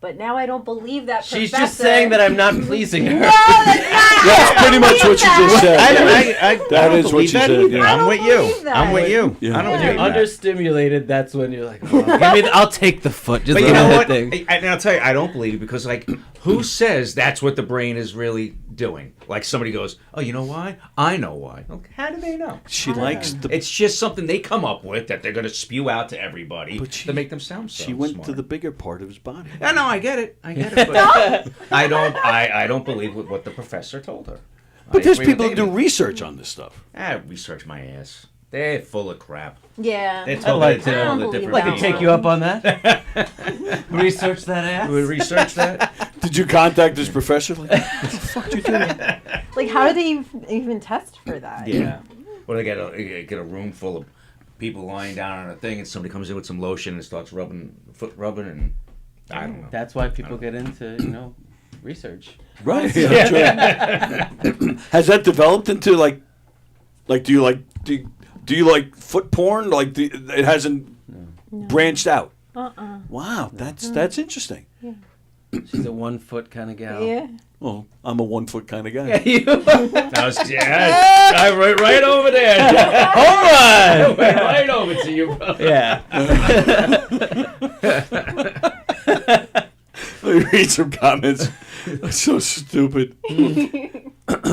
But now I don't believe that professor. She's just saying that I'm not pleasing her. No, that's not. That's pretty much what you just said. I That don't is what believe you that said. either. Yeah. I'm with you. I'm with you. Yeah. I don't When believe you're that. understimulated, that's when you're like, oh, I'll take the foot. Just But you look know at what? that thing. And I'll tell you, I don't believe it because, like, who says that's what the brain is really doing? Like, somebody goes, "Oh, you know why? I know why." Okay, how do they know? She likes the. It's just something they come up with that they're going to spew out to everybody But she- to make them sound so She went smart. to the bigger part of his body. Yeah, no, I get it. But I don't believe what the professor told her. But I there's agree with people who do Amy. research on this stuff. Research my ass. They're full of crap. Yeah. They're I'd told like they to- tell I the don't different believe I that can take you up on that. Research that ass. We research that. Did you contact this professor? Like, what the fuck you doing? Like, how do they even test for that? Yeah. Well, they get a room full of people lying down on a thing, and somebody comes in with some lotion and starts foot rubbing, and I don't know. That's why people get into research. Right. Yeah, that's right. Has that developed into like do you like foot porn? Like it hasn't branched out. Wow, that's interesting. She's a 1 foot kind of gal. Yeah. Well, I'm a 1 foot kind of guy. That was right over there. Home run! Right over to you, bro. Yeah. Let me read some comments. That's so stupid.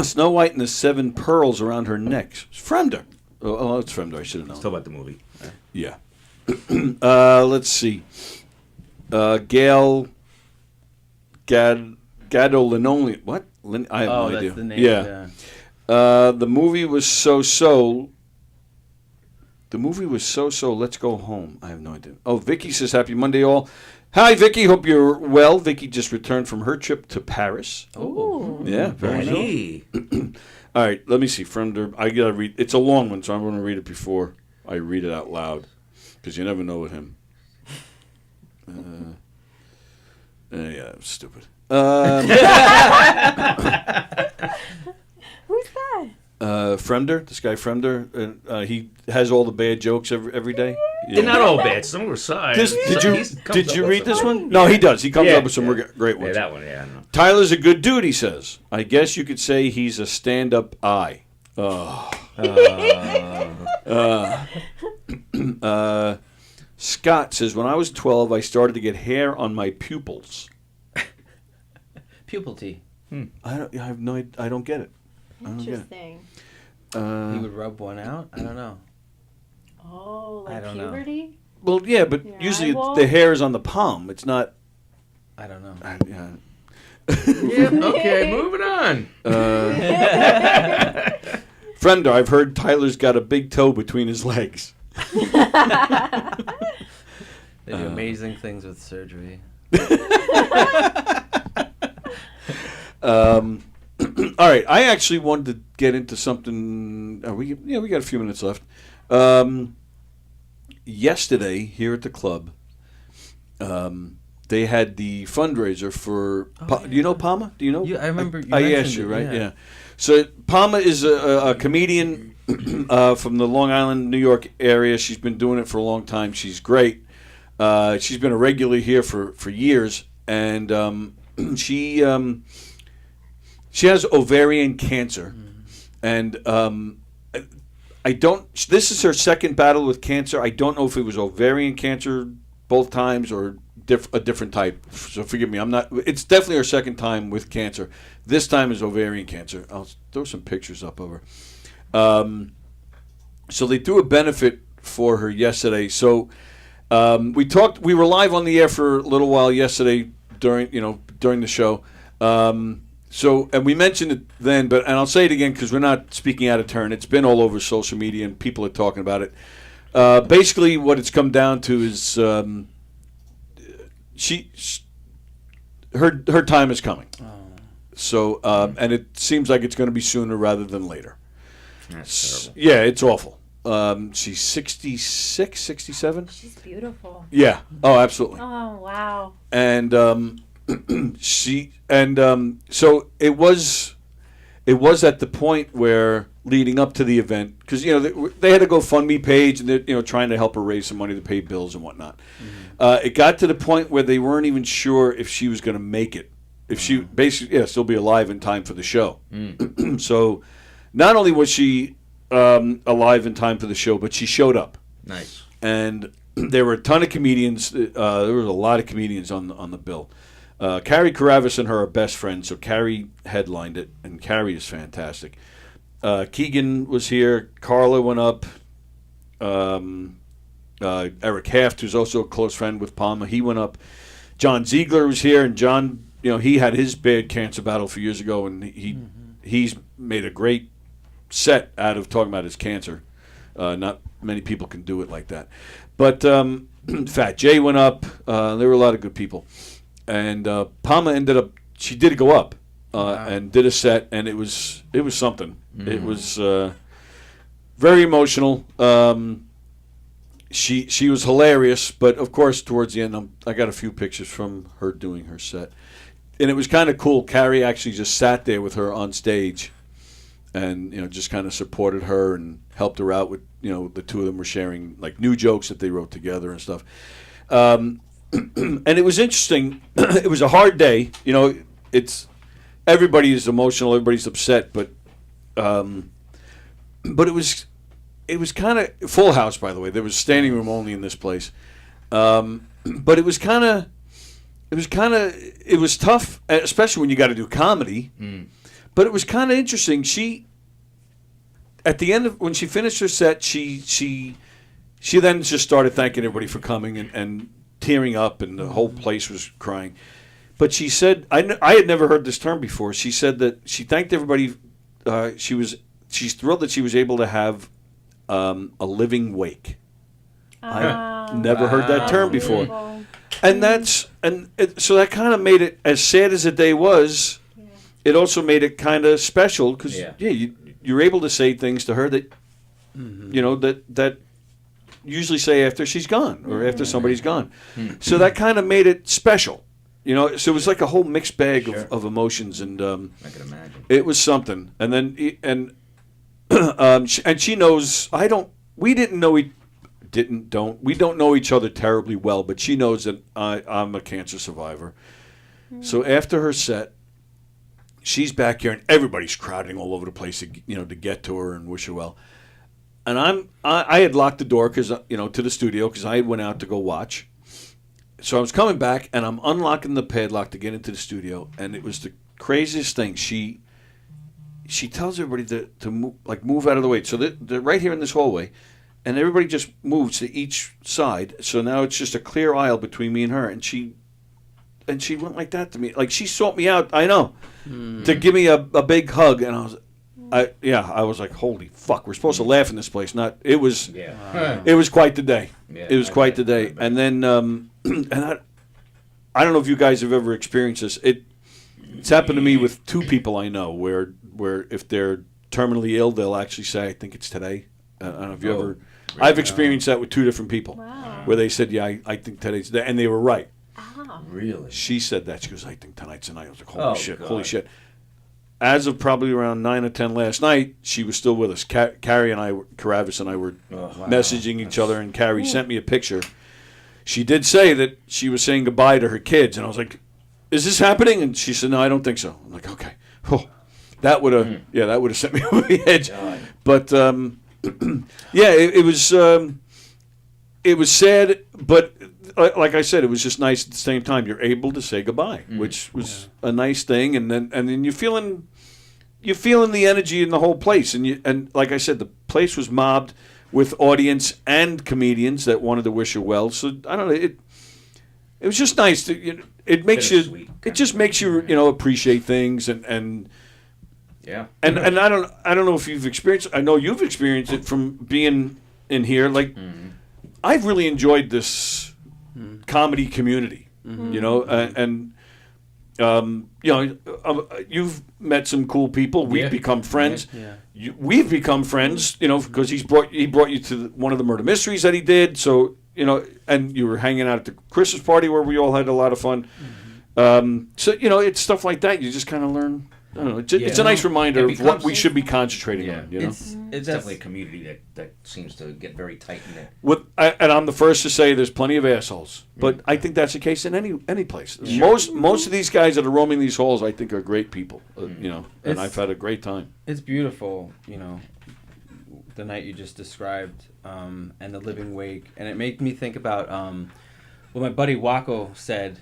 Snow White and the 7 pearls around her neck. Fremder. Oh, it's Fremder. I should have known. Let's talk about the movie. Yeah. Let's see. Gail Gadolinioli. What? I have no idea. That's the name. Yeah. The movie was so-so. The movie was so-so. Let's go home. I have no idea. Oh, Vicky says, happy Monday, all. Hi, Vicky. Hope you're well. Vicky just returned from her trip to Paris. Ooh. Yeah, very Hey. nice. All right, let me see. Fremder. I got to read. It's a long one, so I'm going to read it before I read it out loud. Because you never know with him. Yeah, stupid. Who's that? Fremder, this guy Fremder, he has all the bad jokes every day. Yeah. They're not all bad. Some were side. Did you read this one? No, he does. He comes up with some great ones. Yeah, that one. Yeah, I know. Tyler's a good dude, he says. I guess you could say he's a stand-up eye. Scott says, when I was 12, I started to get hair on my pupils. Pupil tea. I have no. I don't get it. Interesting. He would rub one out. I don't know. Oh, I like don't know. puberty? Well, yeah, but Your usually eyeball? the hair is on the palm. It's not. I don't know. Yeah. Yeah, okay, moving on. Friendo, I've heard Tyler's got a big toe between his legs. They do amazing things with surgery. All right, I actually wanted to get into something. We got a few minutes left. Yesterday here at the club, they had the fundraiser for. Do you know Palma? Do you know? Yeah, I remember. I asked you, right? Yeah. So Palma is a comedian from the Long Island, New York area. She's been doing it for a long time. She's great. She's been a regular here for years, and she has ovarian cancer, and I don't. This is her second battle with cancer. I don't know if it was ovarian cancer both times or a different type. So forgive me. I'm not. It's definitely her second time with cancer. This time is ovarian cancer. I'll throw some pictures up of her. So they threw a benefit for her yesterday. So we talked. We were live on the air for a little while yesterday during the show. And we mentioned it then, and I'll say it again because we're not speaking out of turn. It's been all over social media and people are talking about it. Basically, what it's come down to is her time is coming. Oh. So and it seems like it's going to be sooner rather than later. That's terrible. Yeah, it's awful. She's 66, 67. She's beautiful. Yeah. Oh, absolutely. Oh, wow. And so it was at the point where leading up to the event, because they had a GoFundMe page and they're trying to help her raise some money to pay bills and whatnot. It got to the point where they weren't even sure if she was going to make it, if she basically still be alive in time for the show. So not only was she alive in time for the show, but she showed up. Nice. And there were a ton of comedians. There was a lot of comedians on the bill. Carrie Karavis and her are best friends, so Carrie headlined it, and Carrie is fantastic. Keegan was here. Carla went up. Eric Haft, who's also a close friend with Palma, he went up. John Ziegler was here, and John, he had his bad cancer battle a few years ago, and he's made a great set out of talking about his cancer. Not many people can do it like that. But Fat Jay went up. There were a lot of good people. And Palma ended up, she did go up and did a set, and it was something. It was very emotional. She was hilarious, but of course towards the end, I got a few pictures from her doing her set. And it was kind of cool. Carrie actually just sat there with her on stage and just kind of supported her and helped her out with the two of them were sharing like new jokes that they wrote together and stuff. And it was interesting. It was a hard day. It's everybody is emotional, everybody's upset, but it was kind of full house. By the way, there was standing room only in this place, but it was tough, especially when you got to do comedy. But it was kind of interesting. She, at the end of when she finished her set, she then just started thanking everybody for coming and tearing up, and the whole place was crying. But she said, I had never heard this term before. She said that she thanked everybody. She's thrilled that she was able to have a living wake. I never heard that term before. And so that kind of made it, as sad as the day was, it also made it kind of special because you're able to say things to her that that usually say after she's gone or after somebody's gone. So that kind of made it special. So it was like a whole mixed bag of emotions, and I can imagine. It was something. And then and she knows we don't know each other terribly well, but she knows that I'm a cancer survivor. So after her set, she's back here, and everybody's crowding all over the place to get to her and wish her well. And I had locked the door to the studio because I went out to go watch, so I was coming back, and I'm unlocking the padlock to get into the studio, and it was the craziest thing. She tells everybody to move out of the way. So they're right here in this hallway, and everybody just moves to each side. So now it's just a clear aisle between me and her, and she went like that to me. Like, she sought me out, I know, to give me a big hug, and I was like, holy fuck, we're supposed to laugh in this place. It was quite the day. Yeah, it was quite the day. And then, and I don't know if you guys have ever experienced this. It's happened to me with two people I know where if they're terminally ill, they'll actually say, I think it's today. I don't know if you ever... Really? I've experienced that with two different people. Wow. Where they said, yeah, I think today's today. And they were right. Oh. Really? She said that. She goes, I think tonight's the night. I was like, holy shit. As of probably around 9 or 10 last night, she was still with us. Carrie and I, Karavis and I were messaging each other, and Carrie sent me a picture. She did say that she was saying goodbye to her kids, and I was like, is this happening? And she said, no, I don't think so. I'm like, okay. Oh, that would have sent me over the edge. God. But, it was sad, but like I said, it was just nice at the same time. You're able to say goodbye, which was a nice thing, and then you're feeling the energy in the whole place, and like I said, the place was mobbed with audience and comedians that wanted to wish her well. So I don't know, it was just nice to, it makes you, it just makes you appreciate things and yeah, and I don't know if you've experienced. I know you've experienced it from being in here. Like, I've really enjoyed this comedy community, you've met some cool people. We've become friends. Yeah. We've become friends, because he brought you to one of the murder mysteries that he did. So, and you were hanging out at the Christmas party where we all had a lot of fun. So, it's stuff like that. You just kind of learn. I don't know. It's a nice reminder of what we should be concentrating on. It's definitely a community that seems to get very tight in it. And I'm the first to say there's plenty of assholes, but I think that's the case in any place. Sure. Most of these guys that are roaming these halls, I think, are great people. And I've had a great time. It's beautiful, the night you just described, and the living wake, and it made me think about what my buddy Waco said.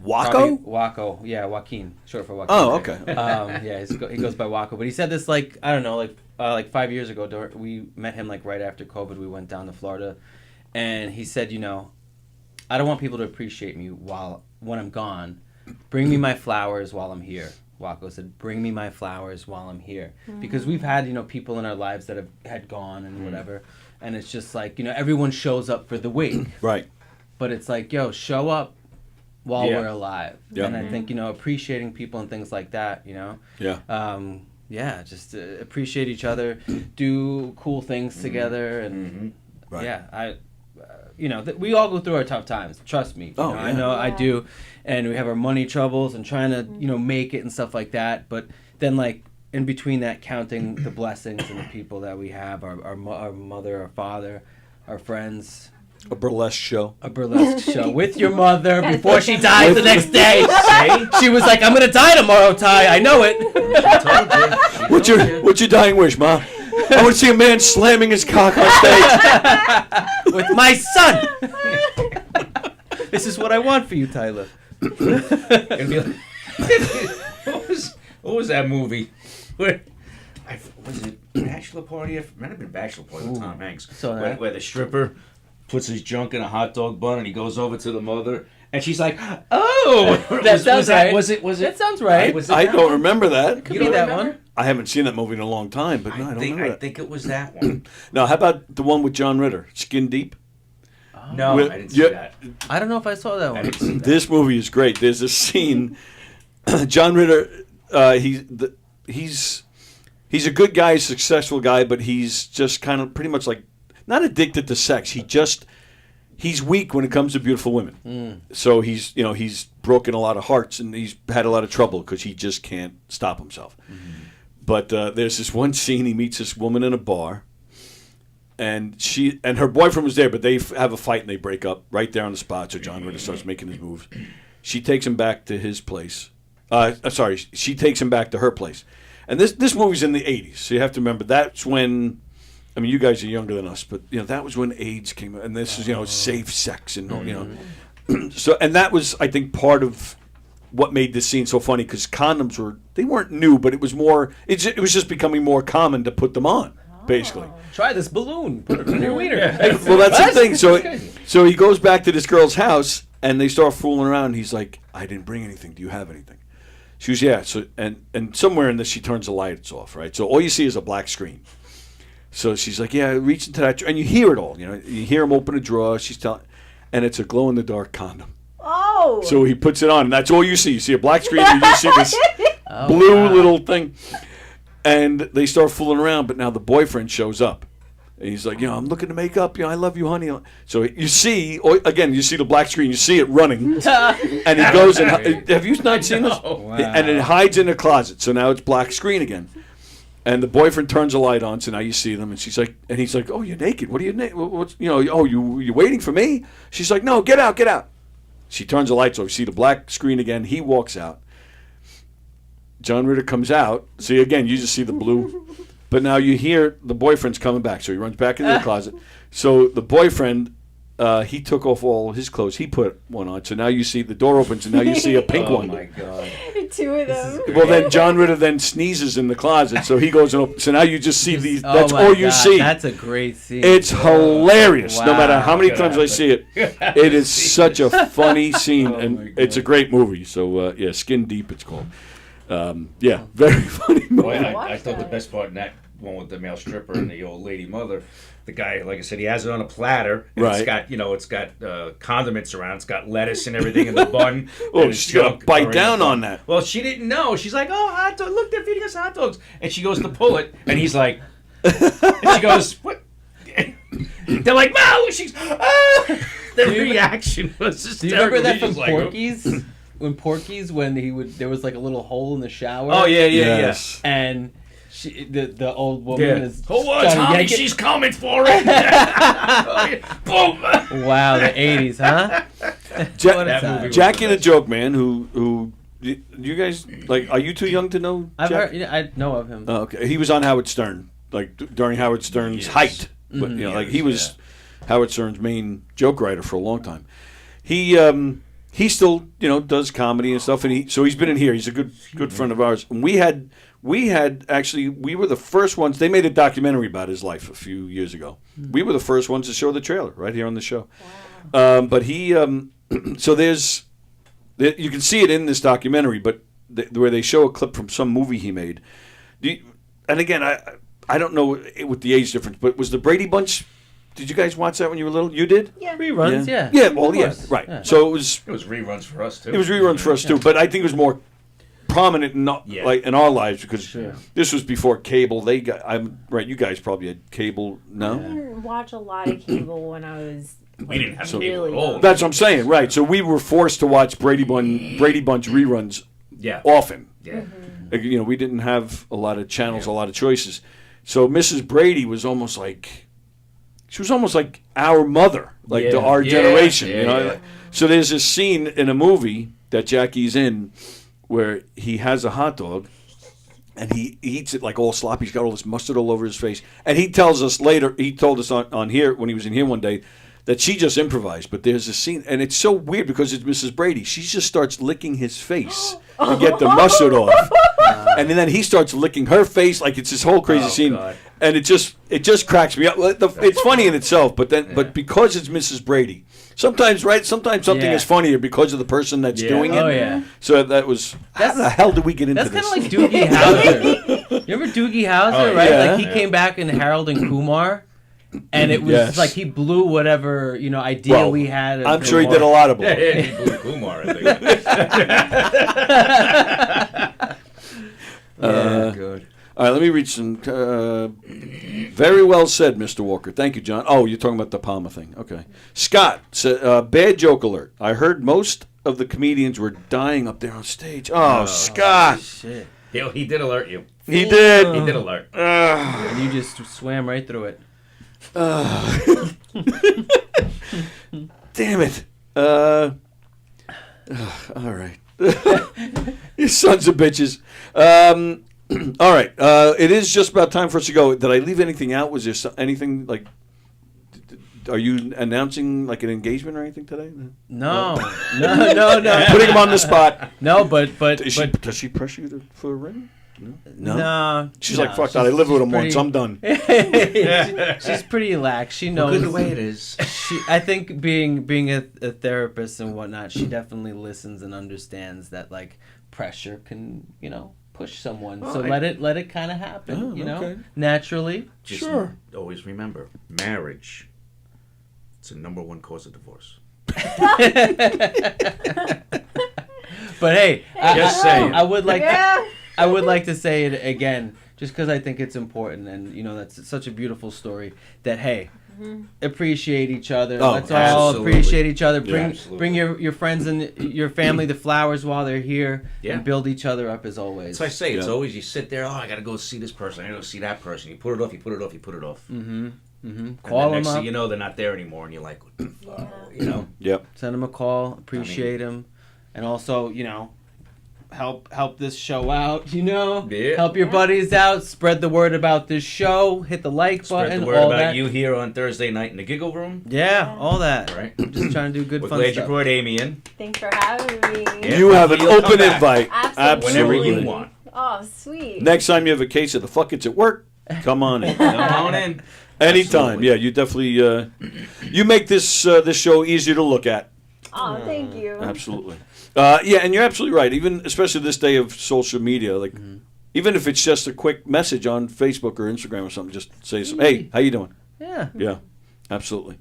Waco? Yeah, Joaquin, short for Joaquin. Oh, okay. He goes by Waco, but he said this like 5 years ago. We met him like right after COVID. We went down to Florida, and he said, I don't want people to appreciate me when I'm gone. Bring me my flowers while I'm here. Waco said, bring me my flowers while I'm here, because we've had people in our lives that had gone and whatever, and it's just like everyone shows up for the wake, right? But it's like, show up while we're alive. Yeah. And I think, appreciating people and things like that, just appreciate each other, do cool things together. And right. We all go through our tough times. Trust me. I know I do. And we have our money troubles and trying to, make it and stuff like that. But then like in between that, counting the blessings and the people that we have, our mother, our father, our friends. A burlesque show with your mother before she dies the next day. She was like, "I'm gonna die tomorrow, Ty. I know it." What's your dying wish, Ma? I want to see a man slamming his cock on stage with my son. This is what I want for you, Tyler. What was that movie? Was it Bachelor Party? It might have been Bachelor Party with Tom Hanks. Where the stripper puts his junk in a hot dog bun and he goes over to the mother and she's like, "Oh, that sounds right." Was it? That sounds right. I don't remember that. It could be that one. I haven't seen that movie in a long time, but no, I don't remember that. I think it was that one. Now, how about the one with John Ritter, Skin Deep? No, I didn't see that. I don't know if I saw that one. This movie is great. There's a scene. John Ritter, he's a good guy, successful guy, but he's just kind of pretty much like not addicted to sex. He's weak when it comes to beautiful women. So he's broken a lot of hearts and he's had a lot of trouble because he just can't stop himself. But there's this one scene he meets this woman in a bar. And her boyfriend was there, but they have a fight and they break up right there on the spot. So John Ritter starts making his moves. She takes him back to his place. She takes him back to her place. And this movie's in the 80s, so you have to remember that's when. I mean, you guys are younger than us, but that was when AIDS came, and this is safe sex and So, and that was, I think, part of what made this scene so funny, because condoms weren't new, but it was more. It was just becoming more common to put them on, basically. Try this balloon. Put it in your wiener. Well, that's the thing. So he goes back to this girl's house, and they start fooling around. And he's like, "I didn't bring anything. Do you have anything?" She goes, "Yeah." So and somewhere in this, she turns the lights off. Right. So all you see is a black screen. So she's like, "Yeah, reach into that," and you hear it all. You hear him open a drawer. She's telling, and it's a glow in the dark condom. Oh. So he puts it on, and that's all you see. You see a black screen, and you see this blue little thing. And they start fooling around, but now the boyfriend shows up. And he's like, I'm looking to make up. I love you, honey. So you see, again, you see the black screen. You see it running. And he goes and, have you not seen this? Wow. And it hides in a closet. So now it's black screen again. And the boyfriend turns the light on, so now you see them. And she's like, and he's like, "Oh, you're naked. What are you naked? What's, you waiting for me?" She's like, "No, get out, get out." She turns the lights off. You see the black screen again. He walks out. John Ritter comes out. See, again, you just see the blue. But now you hear the boyfriend's coming back. So he runs back into the closet. So the boyfriend, he took off all his clothes. He put one on. So now you see the door opens, and now you see a pink one. Oh, my God. Two of them. Well, then John Ritter then sneezes in the closet. So he goes and opens. So now you just see these. That's my all you God, see. That's a great scene. It's hilarious. No matter how many Good times I see it. It is such a funny scene, and it's a great movie. So, Skin Deep it's called. Very funny movie. Boy, I thought the best part in that one with the male stripper and the old lady mother, the guy, like I said, he has it on a platter. And Right. It's got condiments around. It's got lettuce and everything in the bun. Oh, and it's she's gonna junk bite covering the down bun. on that. Well, she didn't know. She's like, "Oh, hot dog! Look, they're feeding us hot dogs." And she goes to pull it, and he's like, and she goes, "What?" They're like, "No!" She's, "Ah!" The reaction was Do you hysterical. remember that He's from just like, Porky's? When Porky's, there was like a little hole in the shower. Oh, yeah. Yes. And the old woman is. Oh, what? trying to Tommy, yank it. she's coming for it. Boom. Wow, the 80s, huh? What a time. Jackie the Joke Man, who you guys like? Are you too young to know? I've Jack? heard. I know of him. Oh, okay, he was on Howard Stern, like during Howard Stern's height. But like he was Howard Stern's main joke writer for a long time. He still does comedy and stuff, and he's been in here. He's a good friend of ours. And we were the first ones. They made a documentary about his life a few years ago. We were the first ones to show the trailer right here on the show. Wow. But he so you can see it in this documentary, but where they show a clip from some movie he made. And again, I don't know with the age difference, but was the Brady Bunch? Did you guys watch that when you were little? You did? Yeah. Reruns, yeah. Yeah, well, yeah, right. Yeah. So it was reruns for us, too. It was reruns for us, too. But I think it was more prominent like in our lives because this was before cable. You guys probably had cable, no? I didn't watch a lot of cable when I was. We didn't have cable at all. That's what I'm saying, right. So we were forced to watch Brady Bunch reruns often. Yeah. Like, we didn't have a lot of channels, a lot of choices. So Mrs. Brady was almost like... She was almost like our mother, like our generation. Yeah. So there's this scene in a movie that Jackie's in where he has a hot dog and he eats it like all sloppy. He's got all this mustard all over his face. And he tells us later, he told us on here when he was in here one day, that she just improvised. But there's a scene, and it's so weird because it's Mrs. Brady. She just starts licking his face to get the mustard off. And then he starts licking her face like it's this whole crazy scene. God. And it just cracks me up. It's funny in itself, but because it's Mrs. Brady, sometimes something is funnier because of the person that's doing it. Oh, yeah. So that was how the hell did we get into this? That's kind of like Doogie Howser. You remember Doogie Howser, right? Yeah. Like he came back in Harold and Kumar, and it was like he blew whatever idea we had. I'm sure he did a lot of blow. Yeah, he blew Kumar, I think. Good. All right, let me read some. Very well said, Mr. Walker. Thank you, John. Oh, you're talking about the Palmer thing. Okay. Scott said, bad joke alert. I heard most of the comedians were dying up there on stage. Oh, Scott. Shit. He did alert you. He did. He did alert. And you just swam right through it. Damn it. All right. You sons of bitches. All right. It is just about time for us to go. Did I leave anything out? Was there anything like... Are you announcing like an engagement or anything today? No. No. Putting him on the spot. No, but does she pressure you for a ring? No. No. She's like, fuck that. I lived with him once. I'm done. She's pretty lax. She knows Good the way it is. I think being a therapist and whatnot, she definitely listens and understands that like pressure can push someone. So let it kind of happen. Okay. Naturally. Just always remember, marriage. It's the number one cause of divorce. But hey, Just saying. I would like to say it again, just because I think it's important, and that's such a beautiful story. That hey, appreciate each other. Let's all appreciate each other. Bring your friends and your family the flowers while they're here, and build each other up as always. So I say it's always you sit there. Oh, I got to go see this person. I got to go see that person. You put it off. You put it off. You put it off. Call them next up. thing you know, they're not there anymore, and you're like, what the fuck? Yep. Send them a call. Appreciate them, and also help this show out. Help your buddies out. Spread the word about this show. Hit the like button. Spread the word all about that. you here on Thursday night in the Giggle Room. Yeah, all that. Right. I'm just trying to do good We're fun glad stuff. you brought Amy in. Thanks for having me. Yeah, You have an you'll open come back. invite. Absolutely. Whenever you want. Oh, sweet. Next time you have a case of the fuck it's at work, come on in. Come on in. Anytime. Absolutely. Yeah, you definitely you make this this show easier to look at. Oh, thank you. Absolutely. Yeah, and you're absolutely right. Even especially this day of social media, like even if it's just a quick message on Facebook or Instagram or something, just say, "Hey, how you doing?" Yeah. Yeah, absolutely.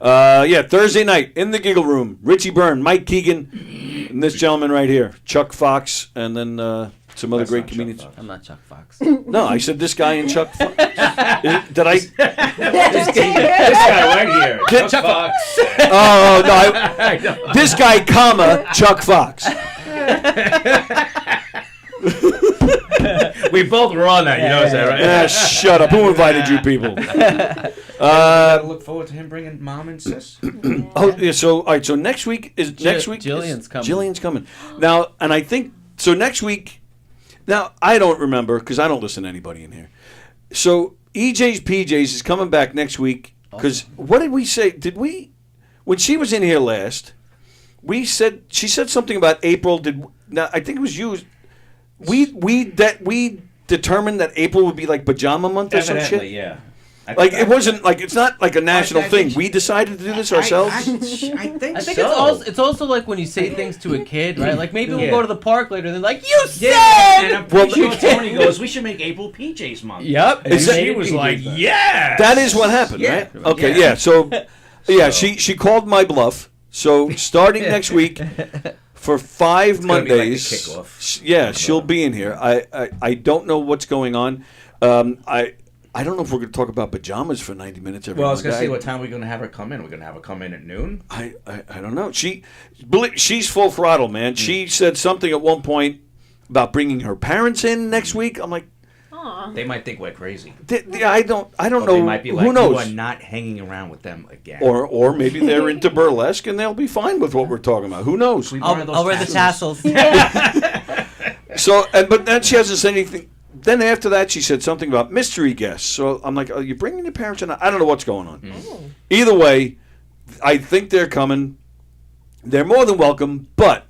Yeah, Thursday night in the Giggle Room. Richie Byrne, Mike Keegan, and this gentleman right here, Chuck Fox, and then some other great comedians. I'm not Chuck Fox. No, I said this guy and Chuck Fox. Did I? This guy right here. Chuck Fox. Oh, no. This guy, comma, Chuck Fox. We both were on that. You notice that, right? Shut up. Who invited you people? Gotta look forward to him bringing mom and sis. Oh, yeah. So, all right. So next week is Jillian's coming. Jillian's coming now, and I think so. Next week. Now I don't remember because I don't listen to anybody in here. So EJ's PJs is coming back next week because what did we say? Did we when she was in here last? She said something about April. Now I think it was you. We determined that April would be like pajama month or some shit. Evidently, yeah. It wasn't like it's not like a national thing. We decided to do this ourselves. I think so. It's also like when you say things to a kid, right? Like maybe we'll go to the park later, and they're like, "You said." And I'm pretty sure Tony goes, "We should make April PJ's month." Yep. And she was like, "Yeah." That is what happened, right? Okay, yeah. So, she called my bluff. So starting next week. For 5 Mondays, be like a kickoff. Yeah, she'll be in here. I don't know what's going on. I don't know if we're going to talk about pajamas for 90 minutes every Well, I was Monday. going to say, what time are we going to have her come in? We're going to have her come in at noon? I don't know. She's full throttle, man. She said something at one point about bringing her parents in next week. I'm like, they might think we're crazy. I don't know. They might be like, who knows? You are not hanging around with them again. Or maybe they're into burlesque and they'll be fine with what we're talking about. Who knows? I'll wear the tassels. So, but then she hasn't said anything. Then after that, she said something about mystery guests. So I'm like, are you bringing your parents in? I don't know what's going on. Either way, I think they're coming. They're more than welcome, but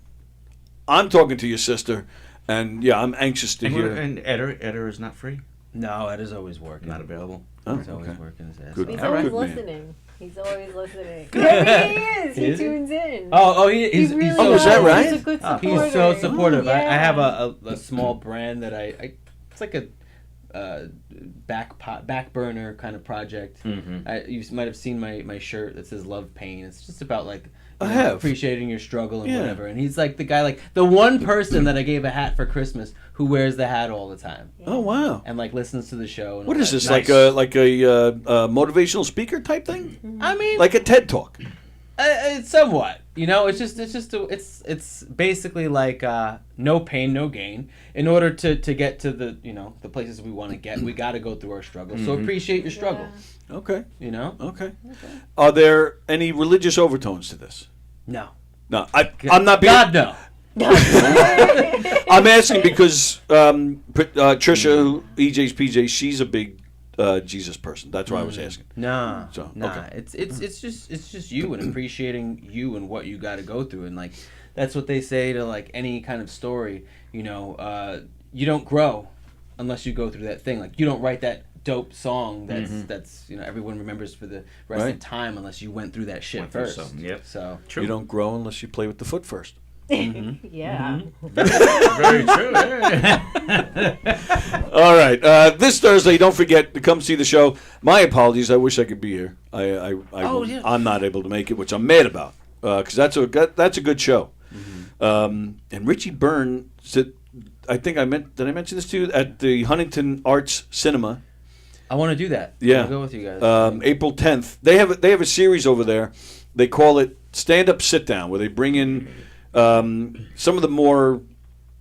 I'm talking to your sister, and yeah, I'm anxious to hear. And Eder is not free? No, Eder's always working. Not available? He's always working his ass Good. off. He's All always right. listening. He's always listening. There he is. He tunes in. He's really Oh, is that does. right? He's a good supporter. He's so supportive. Yeah. I have a small brand that it's like a back burner kind of project. You might have seen my shirt that says Love Pain. It's just about like appreciating your struggle and whatever. And he's like the guy, like the one person that I gave a hat for Christmas who wears the hat all the time. Oh wow! And like listens to the show. And What all is that. this? Nice. Like a motivational speaker type thing? I mean, Like a TED Talk? it's somewhat. It's basically like no pain, no gain. In order to get to the places we want to get, we got to go through our struggle. So appreciate your struggle. Okay. Okay. Are there any religious overtones to this? No. No, I'm not being. God, no. I'm asking because Trisha, who EJ's PJ, she's a big Jesus person. That's why I was asking. Nah, So, nah. okay. It's just you and appreciating you and what you got to go through, and like that's what they say to like any kind of story. You know, you don't grow unless you go through that thing. Like you don't write that dope song that's you know everyone remembers for the rest of time unless you went through that shit first. Yep. So You don't grow unless you play with the foot first. Yeah. Very true. All right. This Thursday, don't forget to come see the show. My apologies. I wish I could be here. I'm not able to make it, which I'm mad about because that's a good show. And Richie Byrne said, did I mention this to you at the Huntington Arts Cinema? I want to do that. Yeah. I'll go with you guys. April 10th. They have a series over there. They call it Stand Up Sit Down, where they bring in some of the more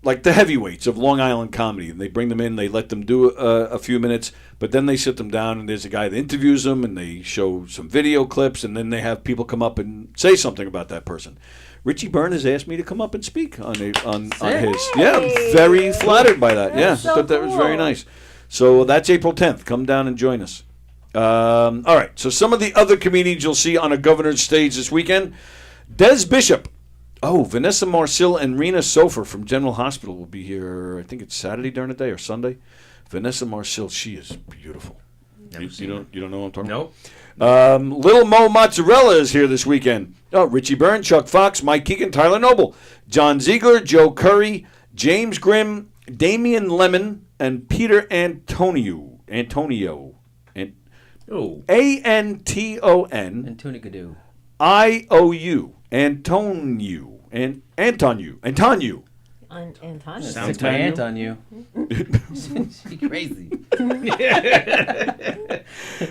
like the heavyweights of Long Island comedy. And they bring them in, they let them do a few minutes, but then they sit them down and there's a guy that interviews them and they show some video clips and then they have people come up and say something about that person. Richie Byrne has asked me to come up and speak on his. Yeah, I'm very flattered by that. That's so thought that was very cool. nice. So that's April 10th. Come down and join us. All right. So some of the other comedians you'll see on a governor's stage this weekend. Des Bishop. Oh, Vanessa Marcil and Rena Sofer from General Hospital will be here. I think it's Saturday during the day or Sunday. Vanessa Marcil, she is beautiful. You don't know what I'm talking Nope. about? Little Mo Mozzarella is here this weekend. Oh, Richie Byrne, Chuck Fox, Mike Keegan, Tyler Noble, John Ziegler, Joe Curry, James Grimm, Damian Lemon, and Peter Antonio. Oh. Anton. Antonicadoo. IOU. Antoniu. Antoniu. Anton. Stick my aunt on you. She crazy.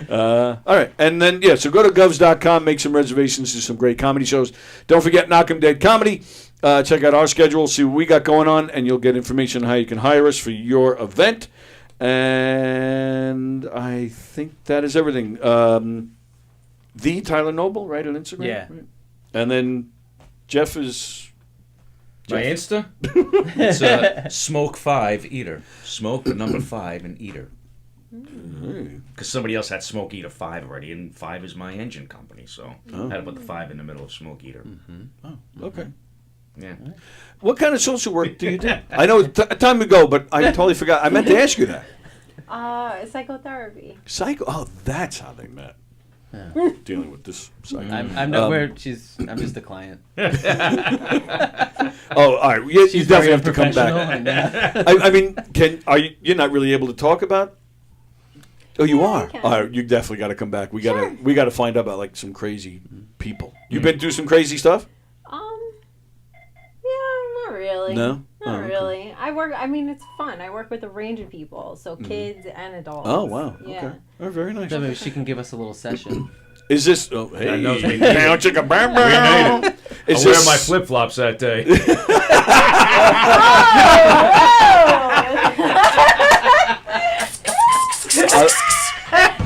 All right. And then, so go to govs.com, make some reservations to some great comedy shows. Don't forget Knockem Dead Comedy. Check out our schedule, see what we got going on, and you'll get information on how you can hire us for your event. And I think that is everything. The Tyler Noble, right, on Instagram? Yeah. Right? And then Jeff is... My Insta? It's Smoke 5 Eater. Smoke the number 5 and Eater. Because somebody else had Smoke Eater 5 already, and 5 is my engine company, so I had to put the 5 in the middle of Smoke Eater. Oh, okay. Yeah. What kind of social work do you do? I know time to go, but I totally forgot. I meant to ask you that. Psychotherapy. Oh, that's how they met. Dealing with this psycho. I'm nowhere. I'm just a client. Oh, all right. You She's definitely very have to come back. I mean, you're not really able to talk about? Oh, you are. All right, you definitely got to come back. We gotta find out about like some crazy people. You've been through some crazy stuff? Yeah, not really. No? Not okay. really. I mean, it's fun. I work with a range of people, so kids and adults. Oh, wow. Yeah. Okay. Oh, very nice. So maybe she can give us a little session. Is this? Oh, hey. That knows me. Bow, chicka, bow, bow. Is I'll wear this- my flip-flops that day.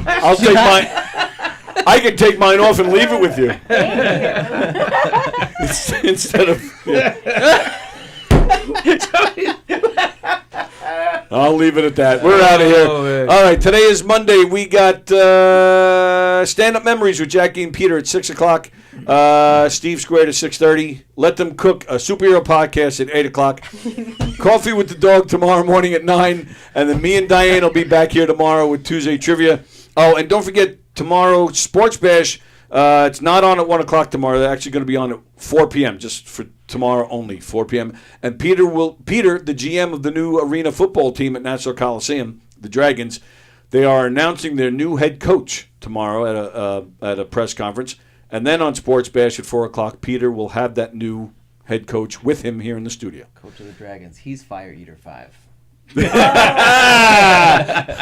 I'll take mine. I can take mine off and leave it with you. Instead of. I'll leave it at that. We're out of here. All right, today is Monday. We got Stand-Up Memories with Jackie and Peter at 6 o'clock. Steve Squared at 6:30. Let Them Cook, a superhero podcast at 8 o'clock. Coffee with the Dog tomorrow morning at 9. And then me and Diane will be back here tomorrow with Tuesday Trivia. Oh, and don't forget, tomorrow, Sports Bash. It's not on at 1 o'clock tomorrow. They're actually going to be on at 4 p.m., just for tomorrow only, 4 p.m. And Peter, the GM of the new arena football team at Nassau Coliseum, the Dragons, they are announcing their new head coach tomorrow at a press conference. And then on Sports Bash at 4 o'clock, Peter will have that new head coach with him here in the studio. Coach of the Dragons. He's Fire Eater 5.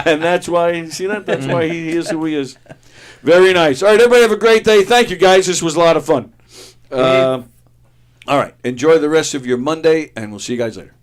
And that's why, see that? That's why he is who he is. Very nice. All right, everybody have a great day. Thank you, guys. This was a lot of fun. All right, enjoy the rest of your Monday, and we'll see you guys later.